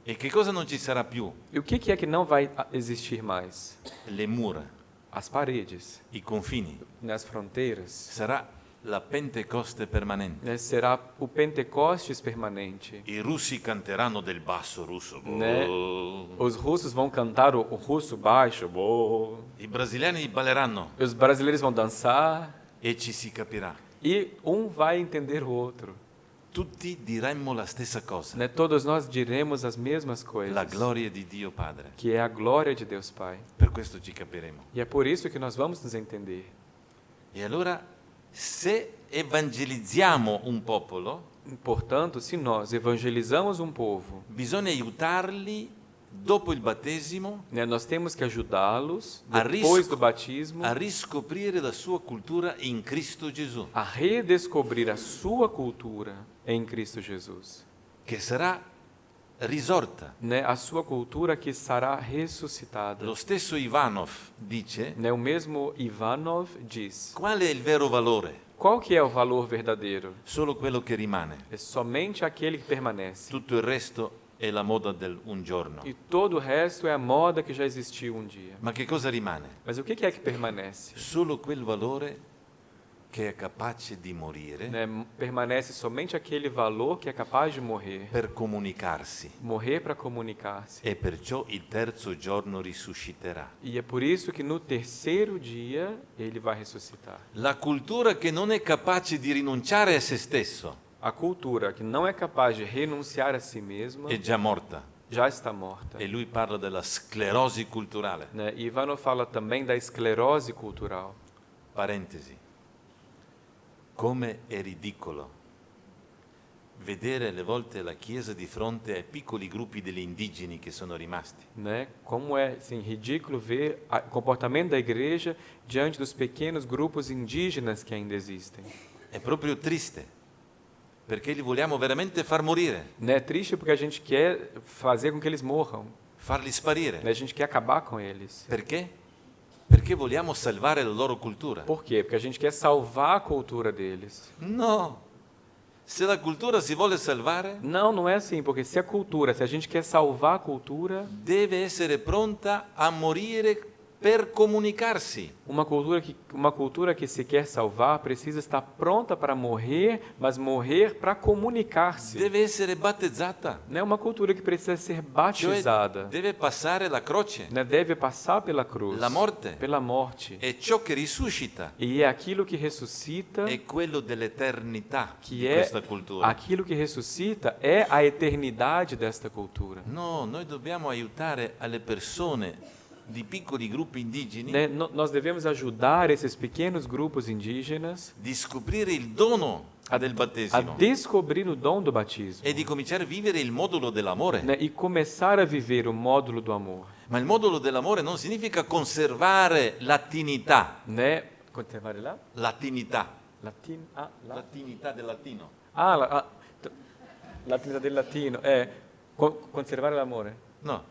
E che cosa non ci sarà più? E o que é que não vai existir mais? Le mura, As paredes, i confini. nas fronteiras, Sarà la Pentecoste permanente. né? Será o Pentecostes permanente. I russi canteranno del basso russo. Né? Os russos vão cantar o russo baixo, boh. I brasiliani balleranno Os brasileiros vão dançar e ci si capirà. e um vai entender o outro. Tutti diremmo la stessa cosa. Né? Todos nós diremos as mesmas coisas, La gloria di Dio Padre. que é a glória de Deus Pai. Per questo ci capiremo. E é por isso que nós vamos nos entender. E allora, se evangelizziamo un popolo, Portanto, se nós evangelizamos um povo, bisogna aiutarli dopo il battesimo né, nós temos que ajudá-los, A depois risco- do batismo, a riscoprire la sua cultura in Cristo Gesù, a redescobrir a sua cultura em Cristo Jesus. che sarà risorta. Né, a sua cultura que será ressuscitada. Lo stesso Ivanov dice, Né, o mesmo Ivanov diz, qual è il vero valore? qual que é o valor verdadeiro? Solo quello che rimane. É somente aquele que permanece. Tutto il resto è la moda del un giorno. E todo o resto é a moda que já existiu um dia. Ma che cosa rimane? Mas o que é que permanece? Solo quel valore che è capace di morire Né, permanece somente aquele valor que é capaz de morrer. per comunicarsi Morrer para comunicar-se. e perciò il terzo giorno risusciterà. E é por isso que no terceiro dia ele vai ressuscitar. La cultura che non è capace di rinunciare a se stesso A cultura que não é capaz de renunciar a si mesma è già morta. já está morta. E lui parla della sclerosi culturale. Né? E Ivanov fala também da esclerose cultural. Parentesi. Come è ridicolo vedere alle volte la Chiesa di fronte ai piccoli gruppi degli indigeni che sono rimasti. Né? Como é assim, ridículo ver o comportamento da igreja diante dos pequenos grupos indígenas que ainda existem. È proprio triste, perché li vogliamo veramente far morire, Né? É triste porque a gente quer fazer com que eles morram. farli sparire. Né? A gente quer acabar com eles. Perché? Perché vogliamo salvare la loro cultura. Por quê? Porque a gente quer salvar a cultura deles. No, se la cultura si vuole salvare, Não é assim, porque se a gente quer salvar a cultura, deve essere pronta a morire per comunicarsi. uma cultura que se quer salvar precisa estar pronta para morrer, mas morrer para comunicar-se. Deve essere battezzata, Não é uma cultura que precisa ser cioè batizada, deve passare la croce, né? Deve passar pela cruz, la morte. pela morte. E ciò che risuscita E é aquilo que ressuscita, è quello dell'eternità que di é questa cultura. aquilo que ressuscita é a eternidade desta cultura. No, noi dobbiamo aiutare alle persone di piccoli gruppi indigeni Né? Nós devemos ajudar esses pequenos grupos indígenas di scoprire il dono del a battesimo descobrir o dom do batismo, e di cominciare a vivere il modulo dell'amore. né? E começar a viver o módulo do amor, Ma il modulo dell'amore non significa conservare latinità, né? Conservar lá? latinità, latinità del latino. Latinità del latino, conservare l'amore. No,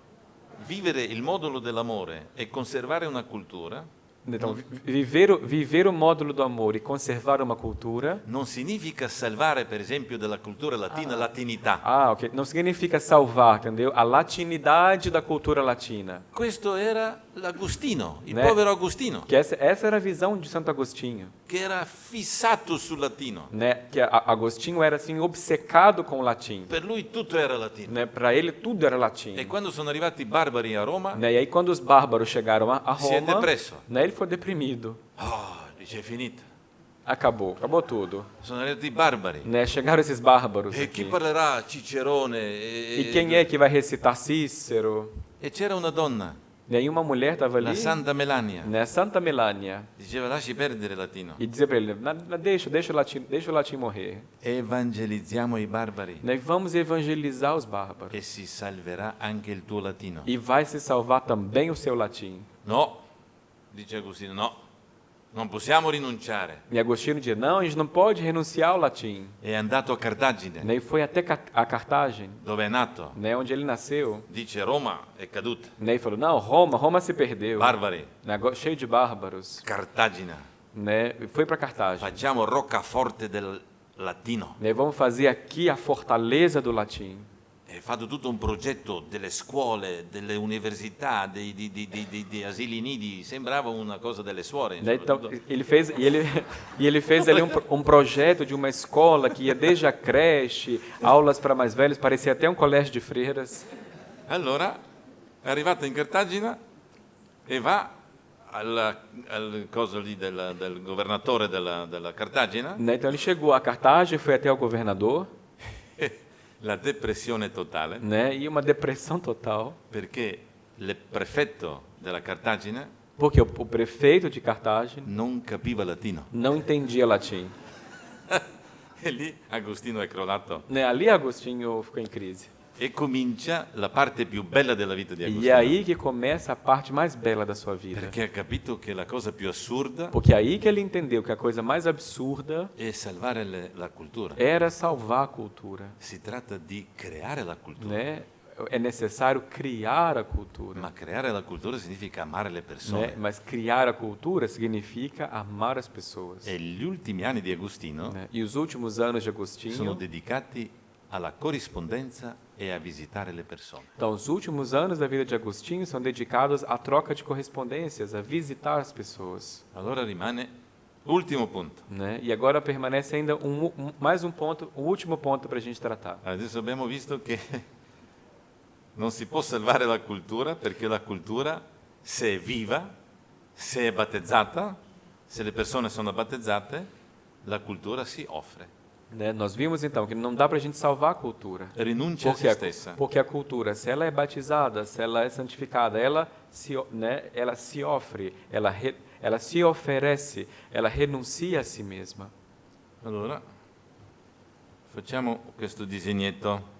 vivere il modulo dell'amore e conservare una cultura Então, viver o módulo do amor e conservar uma cultura. non significa salvare, per esempio, della cultura latina latinità. Ok. Não significa salvar, entendeu? A latinidade da cultura latina. Questo era l'Agostino, il Né? povero Agostino, Que essa era a visão de Santo Agostinho, che era fissato sul latino. né? Que Agostinho era assim obcecado com o latim, Per lui tutto era latino. né? Para ele tudo era latim. E quando sono arrivati i barbari a Roma, Né? E aí quando os bárbaros chegaram a si è Roma, depresso. né? Ele foi deprimido. Dice è finita. Acabou tudo. Sono arrivati i barbari. Né? Chegaram esses bárbaros E chi aqui. parlerà? Cicerone. E quem é que vai recitar Cícero? E c'era una donna, Nenhuma mulher estava ali, la Santa Melania. né? Santa Melania. Diceva lasci perdere il latino. E dizia para ele, deixa o latim morrer. Evangelizziamo i barbari Né? Vamos evangelizar os bárbaros. e si salverà anche il tuo latino. E vai se salvar também o seu latim. No, dice Agostino, no, non possiamo rinunciare. E Agostinho dizia, não, a gente não pode renunciar ao latim. È andato a Cartagine, Né? E foi até a Cartagem, dove è nato. né? Onde ele nasceu. Dice Roma è caduta. Né? E falou, não, Roma se perdeu. Barbari, Né? Cheio de bárbaros. Cartagine. Né? E foi para Cartagem. Facciamo roccaforte del latino. Né? Vamos fazer aqui a fortaleza do latim. È fatto tutto un progetto delle scuole, delle università, di asili nidi, sembrava una cosa delle suore. Né? Então, soprattutto. ele fez ali um projeto de uma escola que ia desde a creche, aulas para mais velhos, parecia até um colégio de freiras. Allora è arrivato in Cartagine e va al coso lì del governatore della Cartagine, Né? Então ele chegou a Cartagem, foi até o governador, la depressione totale, né? E uma depressão total, perché il prefetto della Cartagine porque o prefeito de Cartagem non capiva latino. não entendia latim. E lì Agostino è crollato. Né? Ali Agostinho ficou em crise. E comincia la parte più bella della vita di E Agostino. é aí que começa a parte mais bela da sua vida. Perché ha capito che la cosa più assurda Porque é aí que ele entendeu que a coisa mais absurda è salvare la cultura. era salvar a cultura. Si tratta di creare la cultura. Né? É necessário criar a cultura. Ma creare la cultura significa amare le persone. Né? Mas criar a cultura significa amar as pessoas. E gli ultimi anni di Agostino Né? E os últimos anos de sono Agostinho, dedicati alla corrispondenza e a visitare le persone. então os últimos anos da vida de Agostinho são dedicados à troca de correspondências, a visitar as pessoas. Allora rimane ultimo punto. Né? E agora permanece ainda mais um ponto, o último ponto para a gente tratar. Adesso abbiamo visto che non si può salvare la cultura perché la cultura, se è viva, se è battezzata, se le persone sono battezzate, la cultura si offre. Né? Nós vimos então que não dá para a gente salvar a cultura. Rinuncia a se stessa. Porque a cultura, se ela é batizada, se ela é santificada, ela se offre, ela se oferece, ela renuncia a si mesma. Allora, facciamo questo disegnetto.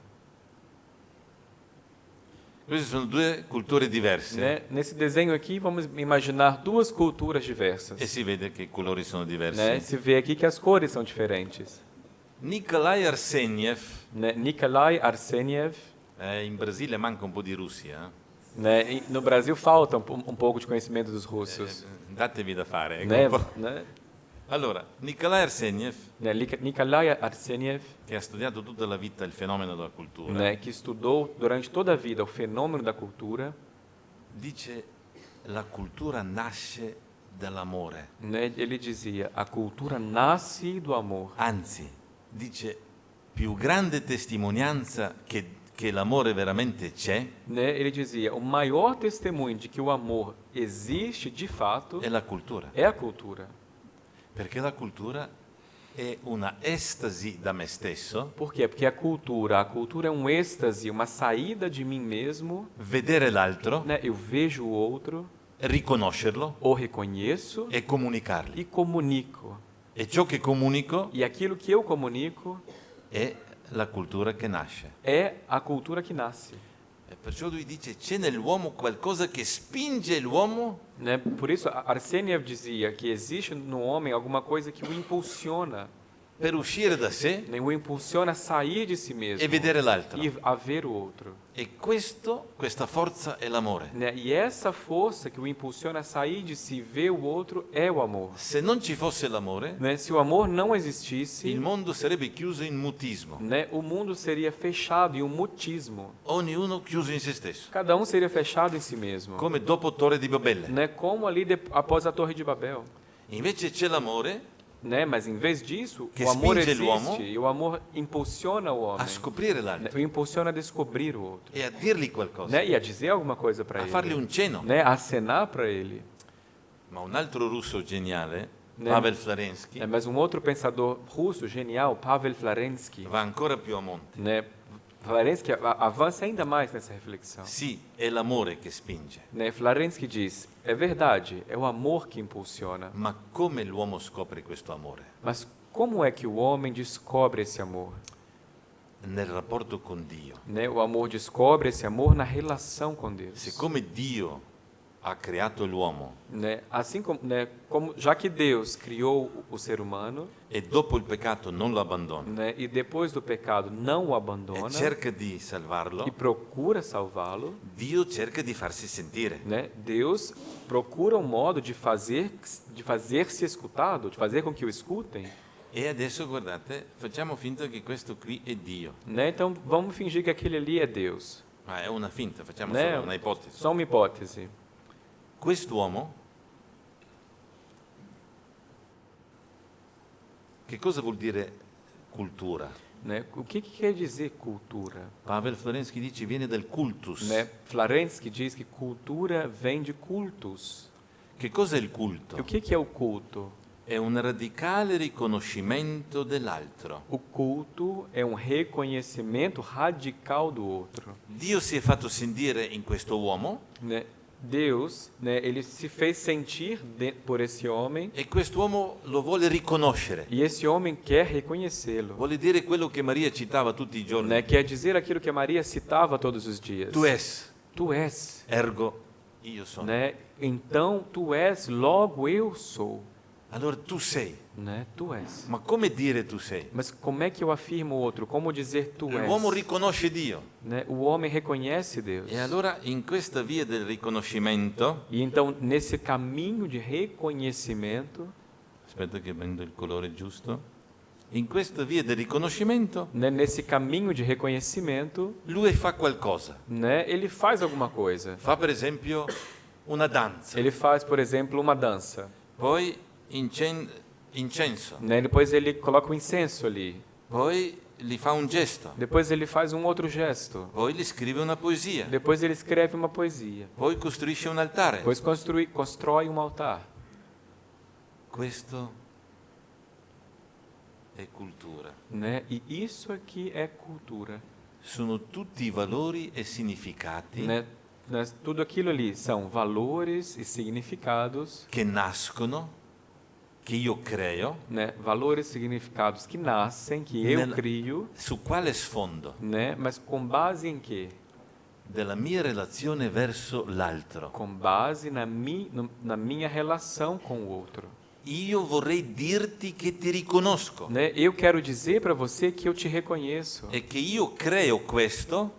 Queste sono due culture diverse Né? Nesse desenho aqui, vamos imaginar duas culturas e diversas. si vede che i colori sono diversi. Né? Se vê aqui que as cores são diferentes. Nikolai Arseniev, Né? Nikolai Arseniev, in Brasile manca un po' di Russia, Né? E no Brasil falta um pouco de conhecimento dos russos. Datevi da fare. ecco Né? un po'. Né? Allora, Nikolai Arseniev, Né? Nikolai Arseniev, che ha studiato tutta la vita il fenomeno della cultura, né, que estudou durante toda a vida o fenômeno da cultura, dice la cultura nasce dall'amore. né, ele dizia: a cultura nasce do amor. Anzi, dice più grande testimonianza che l'amore veramente c'è Né? Ele dizia: o maior testemunho de que o amor existe de fato è la cultura, é a cultura. perché la cultura è una estasi da me stesso, Por quê? Porque a cultura é um êxtase, uma saída de mim mesmo, vedere l'altro, né? Eu vejo o outro, riconoscerlo o reconheço e comunicargli. e comunico. E ciò che comunico E aquilo que eu comunico è la cultura che nasce. é a cultura que nasce. E perciò lui dice c'è nell'uomo qualcosa che spinge l'uomo Né? Por isso, Arseniev dizia que existe no homem alguma coisa que o impulsiona, per uscire da sé né? O impulsiona a sair de si mesmo e vedere l'altro. e a ver o outro. E questa forza è l'amore. Né? E essa força que o impulsiona a sair de si, ver o outro, é o amor. Se non ci fosse l'amore, Né? Se o amor não existisse, il mondo sarebbe chiuso in mutismo, né, o mundo seria fechado em um mutismo. ognuno chiuso in se stesso, Cada um seria fechado em si mesmo. come dopo Torre di Babele. Né? Como ali após a Torre de Babel. Invece c'è l'amore Né? Mas em vez disso, Que o amor spinge existe l'uomo e o amor impulsiona o a homem. scoprire Né? l'altro O impulsiona a descobrir o outro. e a dirgli qualcosa, Né? E a dizer alguma coisa para a ele. fargli un cenno. Né? A acenar para ele. Ma un altro russo geniale, Né? Pavel Florensky, Né? Mas um outro pensador russo genial, Pavel Florensky, va ancora più a monte. né? Florensky avança ainda mais nessa reflexão. Sì, è l'amore che spinge, Né? Florensky diz: é verdade, é o amor que impulsiona. ma come l'uomo scopre questo amore? Mas como é que o homem descobre esse amor? Nel rapporto con Dio. Né? O amor descobre esse amor na relação com Deus. Siccome Dio ha creato l'uomo Né? Assim como, né? Como, já que Deus criou o ser humano, e dopo il peccato non lo abbandona né? E depois do pecado não o e abandona cerca di salvarlo, e procura salvá-lo, Dio cerca di farsi sentire. né? Deus procura um modo de fazer-se escutado, de fazer com que o escutem. E adesso guardate, facciamo finta che questo qui è Dio. Né? Então vamos fingir que aquele ali é Deus. Ma è una finta, facciamo Né? solo una ipotesi. Só uma hipótese. Quest'uomo, che cosa vuol dire cultura? Né? O que quer dizer cultura? Pavel Florensky dice viene dal cultus. Né? Florensky diz que cultura vem de cultus. Che cos'è il E culto? o que é o culto? È un radicale riconoscimento dell'altro. O culto é um reconhecimento radical do outro. Dio si è fatto sentire in questo uomo Né? Deus, né, ele se fez sentir por esse homem e quest'uomo lo vuole riconoscere. e esse homem quer reconhecê-lo. Vuole dire quello che Maria citava tutti i giorni. Né? Quer dizer aquilo que a Maria citava todos os dias. Tu es, Tu és. ergo io sono. Né? Então tu és, logo eu sou. Allora tu sei. Né? Tu és. Ma come dire tu sei? Mas como é que eu afirmo o outro? Como dizer tu és? L'uomo riconosce Dio. Né? O homem reconhece Deus. E allora in questa via del riconoscimento, E então, nesse caminho de reconhecimento, aspetta che prendo il colore giusto, in questa via del riconoscimento né, nesse caminho de reconhecimento, lui fa qualcosa. né, ele faz alguma coisa. Fa per esempio una danza, Ele faz, por exemplo, uma dança. poi incenso, Né? Depois ele coloca o incenso ali. poi gli fa un gesto, Depois ele faz um outro gesto. poi gli scrive una poesia, Depois ele escreve uma poesia. poi costruisce un altare. Depois constrói um altar. Questo è cultura. Né? E isso aqui é cultura. Sono tutti valori e significati Né? Tudo aquilo ali são valores e significados, che nascono, che io creo, né? Valores e significados que nascem, que eu Nella- crio, su quale sfondo? né? Mas com base em quê? Della mia relazione verso l'altro. Com base na minha relação com o outro. Io vorrei dirti che ti riconosco Né? Eu quero dizer para você que eu te reconheço. e che io creo questo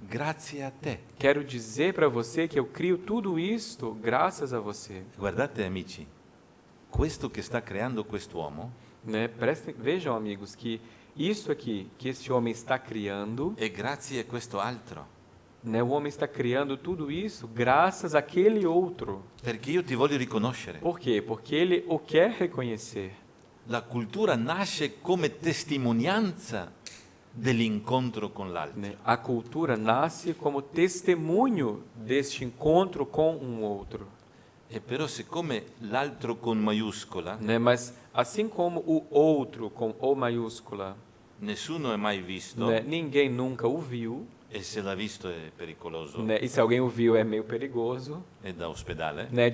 grazie a te. Quero dizer para você que eu crio tudo isto graças a você. Guardate amici, questo che sta creando quest'uomo Né? Vejam, amigos, que isso aqui que esse homem está criando, è grazie a questo altro. né? O homem está criando tudo isso graças àquele outro. Perché io ti voglio riconoscere. Por quê? Porque ele o quer reconhecer. La cultura nasce come testimonianza dell'incontro con l'altro. Né? A cultura nasce como testemunho deste encontro com um outro. E però siccome l'altro con maiuscola, Né? Mas assim como o outro com O maiúscula, nessuno è mai visto, né? Ninguém nunca o viu, e se l'ha visto è pericoloso, né? E se alguém o viu é meio perigoso, è da ospedale, né?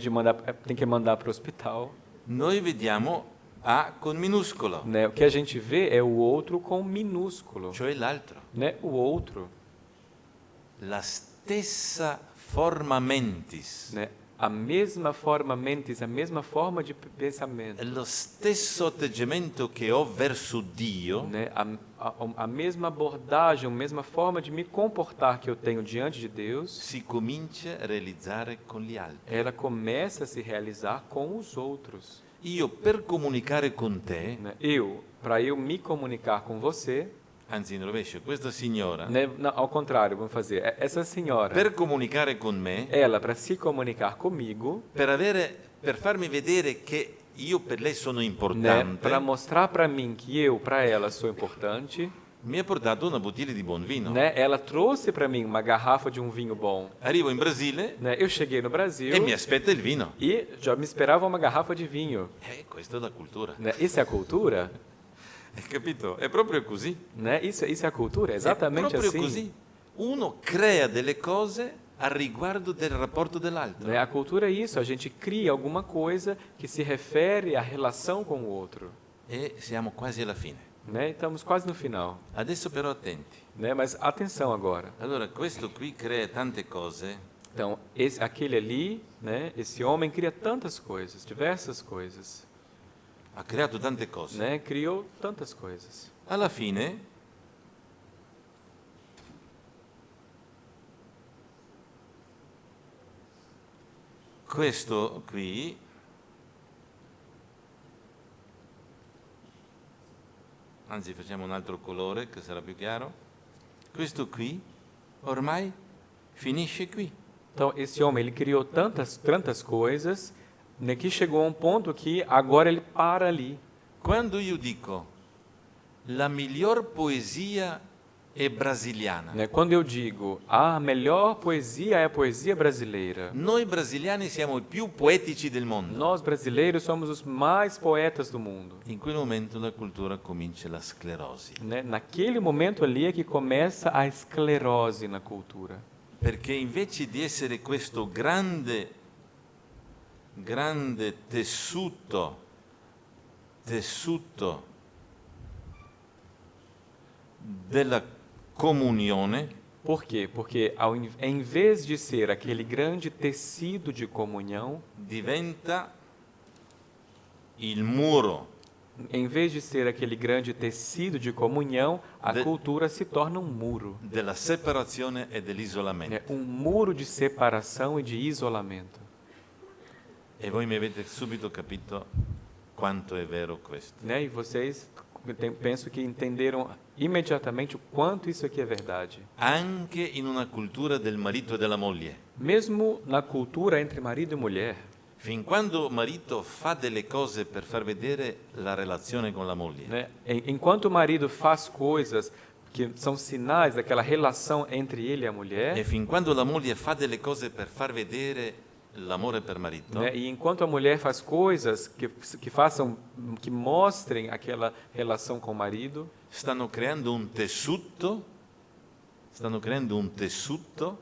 Tem que mandar para o hospital. noi vediamo A con minuscolo, Né? O que a gente vê é o outro com minúsculo, cioè l'altro. né? O outro, La stessa forma mentis, né? A mesma forma mentis, a mesma forma de pensamento, lo stesso atteggiamento che ho verso Dio né? A mesma abordagem, a mesma forma de me comportar que eu tenho diante de Deus, si comincia a realizzare con gli altri. ela começa a se realizar com os outros. Io per comunicare con te, Né? Para eu me comunicar com você, anzi in rovescio, questa signora, né? Não, ao contrário, vamos fazer. Essa senhora, per comunicare con me, ela para se comunicar comigo, per farmi vedere che io per lei sono né? importante, Para mostrar para mim que eu para ela sou importante, mi ha portato una bottiglia di buon vino. né? Ela trouxe para mim uma garrafa de um vinho bom. Arrivo in Brasile Né? Eu cheguei no Brasil e mi aspetta il vino. e já me esperava uma garrafa de vinho. Questa è la cultura. Né? Isso é a cultura? Hai capito? È proprio così. Né? Isso é a cultura, é exatamente è proprio assim. così. Uno crea delle cose a riguardo del rapporto dell'altro. Né? A cultura é isso, a gente cria alguma coisa que se refere à relação com o outro. E siamo quasi alla fine. Né? Estamos quase no final. Adesso però attenti. Né? Mas atenção agora. Allora, questo qui crea tante cose Então, aquele ali, né? Esse homem cria tantas coisas, diversas coisas. ha creato tante cose. Né? Criou tantas coisas. Alla fine questo qui anzi facciamo un altro colore che sarà più chiaro. Questo qui ormai finisce qui. Então, esse homem, ele criou tantas coisas, né, que chegou a um ponto que agora ele para ali. Quando io dico la miglior poesia è brasiliana, Né? Quando eu digo, a melhor poesia é a poesia brasileira. noi brasiliani siamo i più poetici del mondo. Nós, brasileiros, somos os mais poetas do mundo. In quel momento la cultura comincia la sclerosi, Né? Naquele momento ali é que começa a esclerose na cultura. perché invece di essere questo grande tessuto della comunione, Por quê? Porque em vez de ser aquele grande tecido de comunhão, diventa il muro em vez de ser aquele grande tecido de comunhão, a De- cultura se torna um muro. della separazione e Né? dell'isolamento. Um muro de separação e de isolamento. E voi mi avete subito capito quanto è vero questo. Né? E vocês, penso que entenderam imediatamente o quanto isso aqui é verdade. Anche in una cultura del marito e della moglie. Mesmo na cultura entre marido e mulher, Fin quando marito fa delle cose per far vedere la relazione con la moglie, né? Enquanto o marido faz coisas que são sinais daquela relação entre ele e a mulher, e fin quando la moglie fa delle cose per far vedere l'amore per marito, né? E enquanto a mulher faz coisas que mostrem aquela relação com o marido, stanno creando un tessuto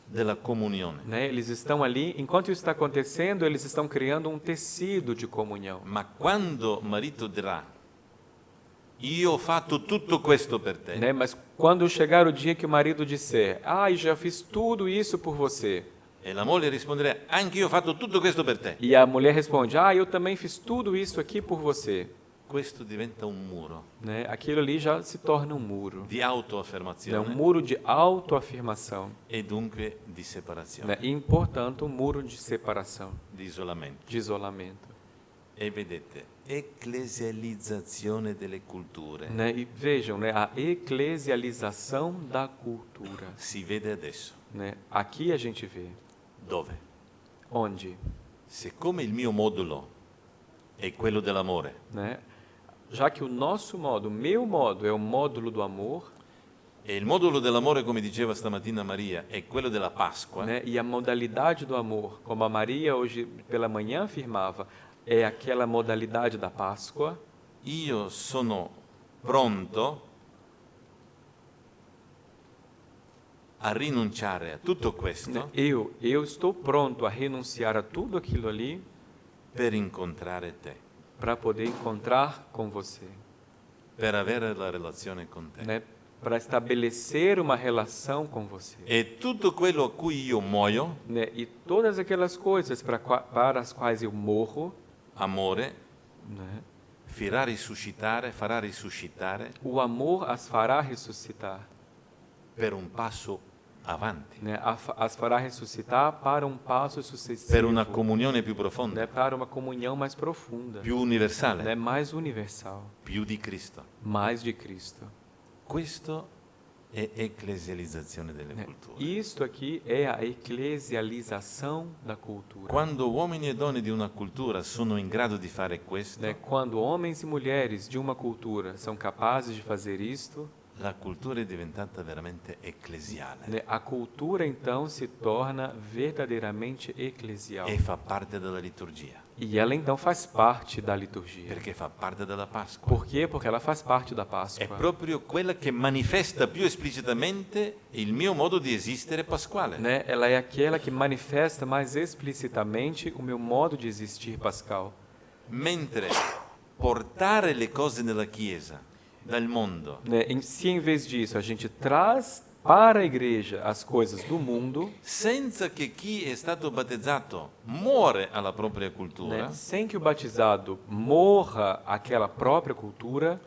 della comunione. né? Eles estão ali, enquanto isso está acontecendo, eles estão criando um tecido de comunhão. Ma quando marito dirà, io ho fatto tutto questo per te, Né? Mas quando chegar o dia que o marido disser, já fiz tudo isso por você, e la moglie risponderà, anche io ho fatto tutto questo per te, e a mulher responde, eu também fiz tudo isso aqui por você, questo diventa un muro né, aquilo ali já se torna um muro. di É um autoaffermazione muro de autoafirmação. e dunque di separazione, Né, e, portanto, um muro de separação, di isolamento. de isolamento. E vedete, ecclesializzazione delle culture Né, e vejam, né, a eclesialização da cultura. si vede adesso. Né? Aqui a gente vê. Dove? Onde? Siccome il mio modulo è quello dell'amore, Né? Já que o nosso modo, o meu modo, é o módulo do amor, e il modulo dell'amore, come diceva stamattina Maria, è quello della Pasqua, né? E a modalidade do amor, como a Maria hoje pela manhã afirmava, é aquela modalidade da Páscoa. io sono pronto a rinunciare a tutto questo Né? Eu estou pronto a renunciar a tudo aquilo ali per incontrare te, para poder encontrar com você, per avere la relazione con te. né? Para estabelecer uma relação com você. E tutto quello a cui io muoio, Né? E todas aquelas coisas para as quais eu morro, amore, né? farà risuscitare O amor as fará ressuscitar, per un passo avanti, né? As fará ressuscitar para um passo sucessivo, per una comunione più né? profonda, Para uma comunhão mais profunda, più universale, né? Mais universal, più di Cristo. mais de Cristo. Questo è ecclesializzazione delle Né? culture. Isto aqui é a eclesialização da cultura. Quando uomini e donne di una cultura sono in grado di fare questo, Né? Quando homens e mulheres de uma cultura são capazes de fazer isto, la cultura è diventata veramente ecclesiale né? A cultura então se torna verdadeiramente eclesial. e fa parte della liturgia, E ela então faz parte da liturgia. perché fa parte della Pasqua. Por quê? Porque ela faz parte da È Páscoa. proprio quella che manifesta più esplicitamente il mio modo di esistere pasquale. Né? Ela é aquela que manifesta mais explicitamente o meu modo de existir pascal. Mentre portare le cose nella Chiesa dal mondo Né? Se em vez disso a gente traz para a igreja as coisas do mundo, senza che chi è stato battezzato muore alla propria né? cultura, Sem que o batizado morra àquela própria cultura,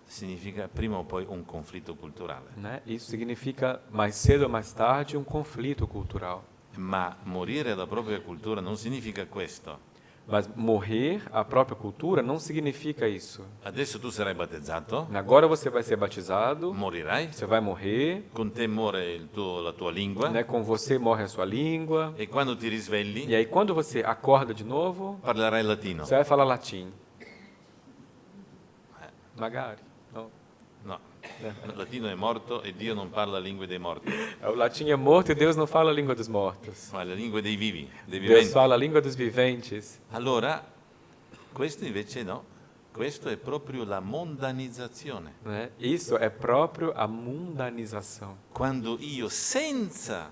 significa prima o poi un conflitto culturale. né? Isso significa mais cedo ou mais tarde um conflito cultural. Ma morire alla propria cultura non significa questo. Mas morrer à própria cultura não significa isso. Adesso tu sarai battezzato, Agora você vai ser batizado, morirai, você vai morrer, con te muore la tua lingua, né? Com você morre a sua língua. e quando ti risvegli E aí quando você acorda de novo, parlerai latino. você vai falar latim. Magari. Não. No, il latino è morto e Dio non parla lingue dei morti, O latim é morto e Deus não fala a língua dos mortos. ma la lingua dei vivi, dei Deus viventi. fala a língua dos viventes. Allora, questo invece no, questo è proprio la mondanizzazione. Né? Isso é próprio a mundanização. Quando io, senza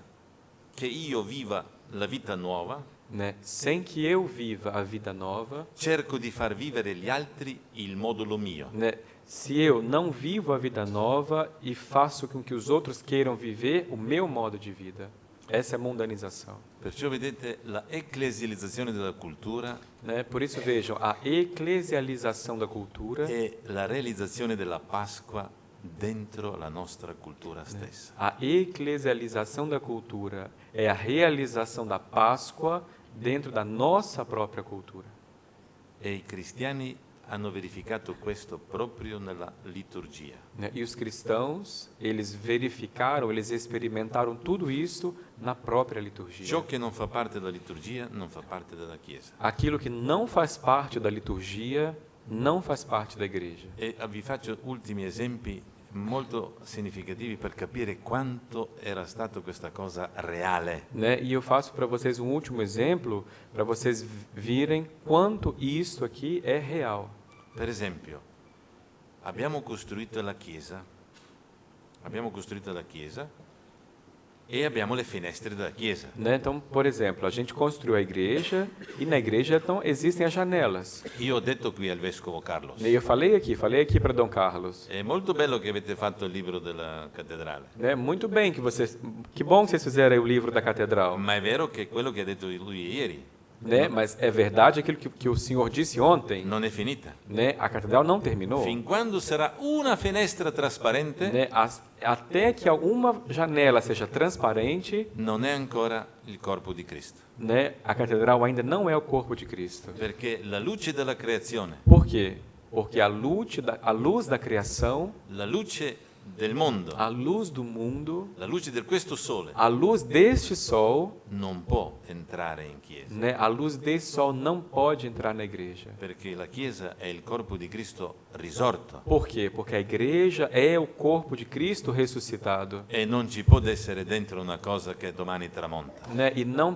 che io viva la vita nuova, Né? Sem que eu viva a vida nova, cerco di far vivere gli altri il modulo mio. né? Se eu não vivo a vida nova e faço com que os outros queiram viver o meu modo de vida. Essa é a mundanização. Perciò vedete la ecclesializzazione della cultura Né? Por isso vejam, a eclesialização da cultura è la realizzazione della Pasqua dentro la nostra cultura stessa. A eclesialização da cultura é a realização da Páscoa dentro da nossa própria cultura. E i cristiani hanno verificato questo proprio nella liturgia. Né? E os cristãos, eles verificaram, eles experimentaram tudo isso na própria liturgia. Ciò che non fa parte della liturgia non fa parte della Chiesa. Aquilo que não faz parte da liturgia não faz parte da igreja. E vi faccio ultimi esempi molto significativi per capire quanto era stato questa cosa reale. Né? E eu faço para vocês um último exemplo, para vocês virem quanto isso aqui é real. Per esempio, abbiamo costruito la chiesa e abbiamo le finestre della chiesa. Né? Então, por exemplo, a gente construiu a igreja e na igreja então existem as janelas. Io ho detto qui al vescovo Carlos, E eu falei aqui para Dom Carlos. è molto bello che avete fatto il libro della cattedrale, Né? Muito bem que vocês, que bom que vocês fizeram aí o livro da catedral. ma è vero che quello che ha detto lui ieri, né? Mas é verdade aquilo que o senhor disse ontem, non è finita. né? A catedral não terminou, Fin quando sarà una finestra trasparente, né? Até que alguma janela seja transparente, non è ancora il corpo di Cristo. né? A catedral ainda não é o corpo de Cristo. Perché la luce della creazione, Por quê? Porque a luz da criação, la luce del mondo, a luz do mundo, la luce di questo sole, a luz deste sol, non può entrare in chiesa. né? A luz desse sol não pode entrar na igreja. Perché la Chiesa è il corpo di Cristo risorto Por quê? Porque a igreja é o corpo de Cristo ressuscitado, e non ci può essere dentro una cosa che domani tramonta. né? E não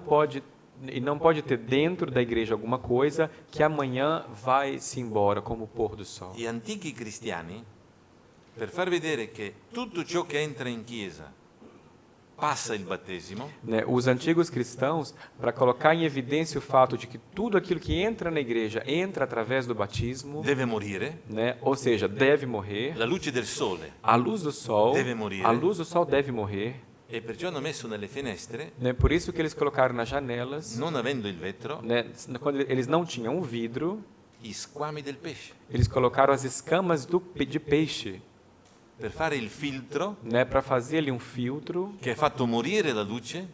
pode ter dentro da igreja alguma coisa que amanhã vai se embora, como o pôr do sol. Gli antichi cristiani, per far vedere che tutto ciò che entra in Chiesa passa il battesimo, Né? Os antigos cristãos, para colocar em evidência o fato de que tudo aquilo que entra na igreja entra através do batismo, deve morire, né? Ou seja, deve morrer. la luce del sole, A luz do sol, Deve morire. a luz do sol deve morrer. e perciò hanno messo nelle finestre, Né? Por isso que eles colocaram nas janelas, non avendo il vetro, né? Quando eles não tinham um vidro, gli squami del pesce, eles colocaram as escamas de peixe, per fare il filtro né? Para fazer ali um filtro la luce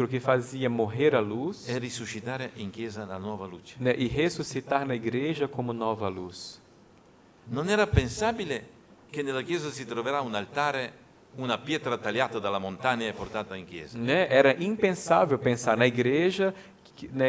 que fazia morrer a luz, e risuscitare in Chiesa la nuova luce. né? E ressuscitar na igreja como nova luz. Non era pensabile che nella Chiesa si troverà un altare, una pietra tagliata dalla montagna e portata in Chiesa. Né? Era impensável pensar na igreja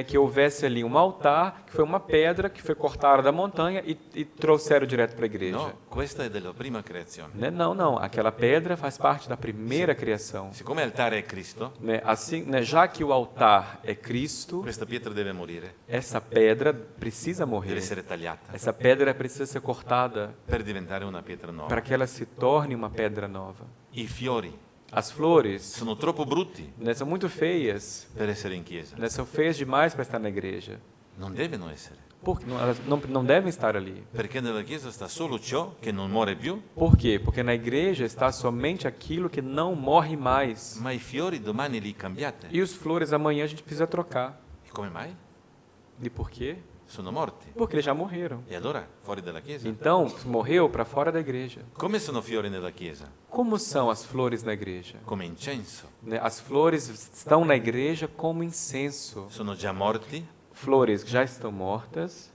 que houvesse ali um altar, que foi uma pedra que foi cortada da montanha e trouxeram direto para a igreja. No, questa è della prima creazione. Né? Não. Aquela pedra faz parte da primeira criação. Siccome altare è Cristo, Né? Assim, né? Já que o altar é Cristo, questa pietra deve morire, essa pedra precisa deve morrer. essere tagliata Essa pedra precisa ser cortada per diventare una pietra nuova. para que ela se torne uma pedra nova. I fiori As flores, sono troppo brutti né, são muito feias, per essere in Chiesa. né? São feias demais para estar na igreja. Non devono essere, Porque elas não devem estar ali. perché nella Chiesa sta solo ciò che non muore più, Por quê? Porque na igreja está somente aquilo que não morre mais. ma i fiori domani li cambiate. E os flores amanhã a gente precisa trocar. E come mai? E por quê? Sono morti. Porque eles já morreram. E allora fuori dalla Chiesa? Então, morreu para fora da igreja. Come sono fiori nella Chiesa? Como são as flores na igreja? Come incenso. Né? As flores estão na igreja como incenso. Sono già morti Flores que já estão mortas,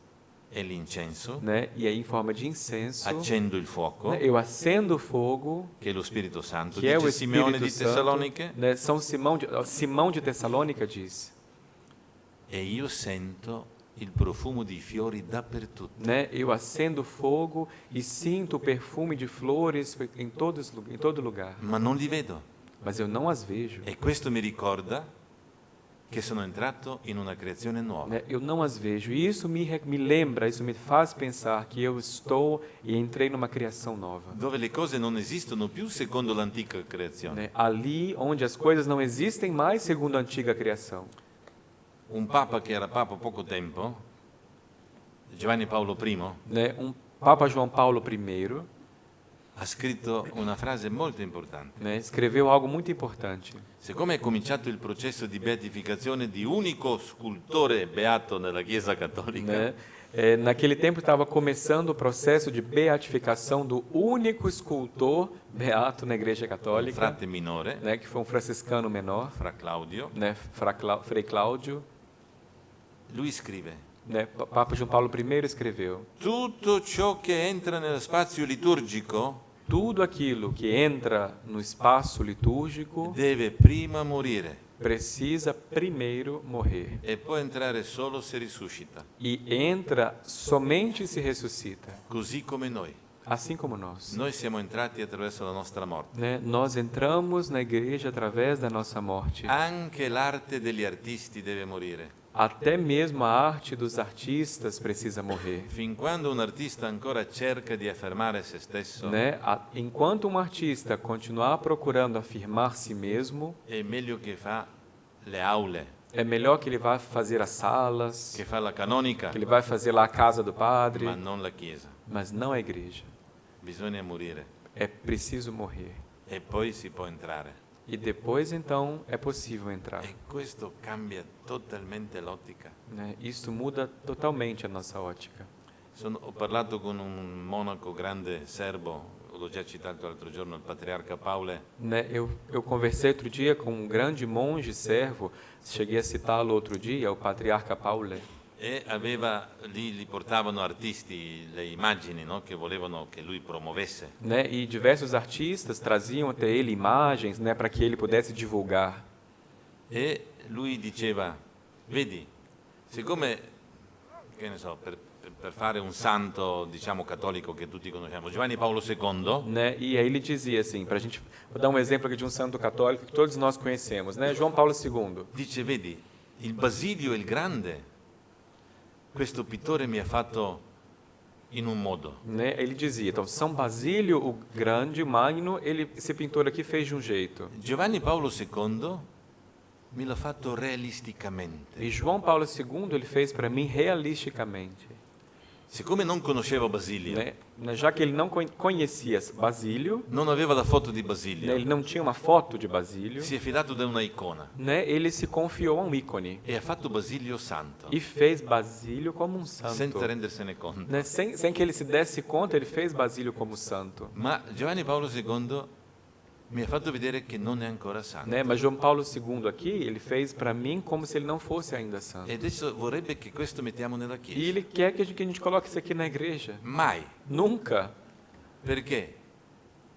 e l'incenso, né? E aí em forma de incenso, accendo il fuoco, né? Eu acendo o fogo, che è lo Spirito Santo. que é o Dice Simeone Espírito di Santo, Tessaloniche, né? Simão de Tessalônica diz, e io sento il profumo di fiori dappertutto. né? Eu acendo fogo e sinto o perfume de flores em todo lugar, Ma non li vedo. mas eu não as vejo, E questo mi ricorda che sono entrato in una creazione nuova. né? Eu não as vejo. E isso me lembra, isso me faz pensar que eu estou e entrei numa criação nova. Dove le cose non esistono più secondo l'antica creazione. Né? Ali onde as coisas não existem mais segundo a antiga criação. Un papa che era papa poco tempo, Giovanni Paolo I, Né? Papa João Paulo I, ha scritto una frase molto importante. né? Escreveu algo muito importante. Siccome è cominciato il processo di beatificazione di unico scultore beato nella Chiesa Cattolica, Né? Naquele tempo estava começando o processo de beatificação do único escultor beato na Igreja il Católica, frate minore, né? Que foi um franciscano menor, Fra Claudio, né? Frei Cláudio. lui scrive: Né? Papa João Paulo I escreveu: tutto ciò che entra nello spazio liturgico tudo aquilo que entra no espaço litúrgico deve prima morire precisa primeiro morrer. e può entrare solo se risuscita, E entra somente se ressuscita, così come noi. assim como nós. Noi siamo entrati attraverso la nostra morte. Né? Nós entramos na igreja através da nossa morte. Anche l'arte degli artisti deve morire. Até mesmo a arte dos artistas precisa morrer. Fin quando un artista ancora cerca di affermare se stesso, Né? Enquanto um artista continuar procurando afirmar si mesmo, è meglio che fa le aule, é melhor que ele vá fazer as salas, che fa la canonica, que ele vai fazer lá a casa do padre, ma non la Chiesa. mas não a igreja. Bisogna morire É preciso morrer. e poi si può entrare. E depois, então, é possível entrar. E questo cambia totalmente l'ottica. Né? Isso muda totalmente a nossa ótica. Ho parlato con un monaco grande serbo, l'ho già citato l'altro giorno, il patriarca Paule, Né? Eu conversei outro dia com um grande monge servo, cheguei a citá-lo outro dia, o patriarca Paule. e aveva lì gli portavano artisti le immagini, no, che volevano che lui promuovesse. Né? E diversos artistas traziam até ele imagens, né, para que ele pudesse divulgar. E lui diceva, vedi, siccome, che ne so, per fare un santo, diciamo, cattolico che tutti conosciamo, Giovanni Paolo II, Né? E aí ele dizia assim, para a gente, vou dar um exemplo aqui de um santo católico que todos nós conhecemos, né? João Paulo II. dice, vedi, il Basilio il Grande, questo pittore mi ha fatto in un modo. Né? Ele dizia, então, São Basílio, o grande, magno, esse pintor aqui fez de um jeito. Giovanni Paolo II me l'ha fatto realisticamente. E João Paulo II, ele fez para mim realisticamente. Siccome non conoscevo Basilio, Né? Já que ele não conhecia Basílio, non aveva la foto di né? Basilio, Ele não tinha uma foto de Basílio, si è fidato di una icona né? Ele se confiou a um ícone e ha fatto Basilio santo, e fez Basílio como um santo. senza rendersene conto. Né? Sem que ele se desse conta, ele fez Basílio como santo. Ma Giovanni Paolo II mi ha fatto vedere che non è ancora santo. Né? Mas João Paulo II aqui, ele fez para mim como se ele não fosse ainda santo. E adesso vorrebbe che questo mettiamo nella E Chiesa. ele quer que a gente coloque isso aqui na igreja. Mai. Nunca. Perché?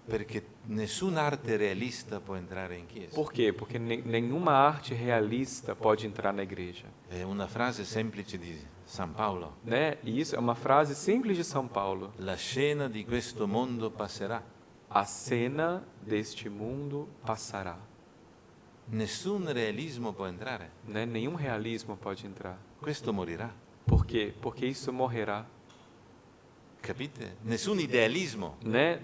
Perché nessuna arte realista può entrare in Chiesa. Por quê? Porque nenhuma arte realista pode entrar na igreja. È una frase semplice di San Paolo. Né? E isso é uma frase simples de São Paulo. La scena di questo mondo passerà. A cena deste mundo passará. Nessun realismo può entrare. Né? Nenhum realismo pode entrar. Questo morirà. Por quê? Porque isso morrerá. Capite? Nessun idealismo. Né?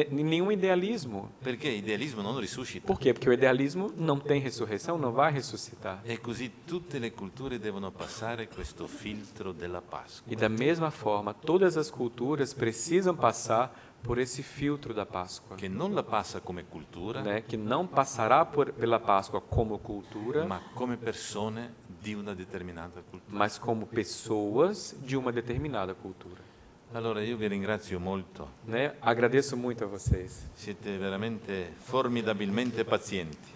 Nenhum idealismo. Perché idealismo non risuscita. Por quê? Porque o idealismo não tem ressurreição, não vai ressuscitar. E così tutte le culture devono passare questo filtro della Pasqua. E da mesma forma, todas as culturas precisam passar por esse filtro da Páscoa, Che non la passa come cultura, né? Que não passará pela Páscoa como cultura, ma come persone di una determinata cultura. mas como pessoas de uma determinada cultura. Allora io vi ringrazio molto. Né? Agradeço muito a vocês. Siete veramente formidabilmente pazienti.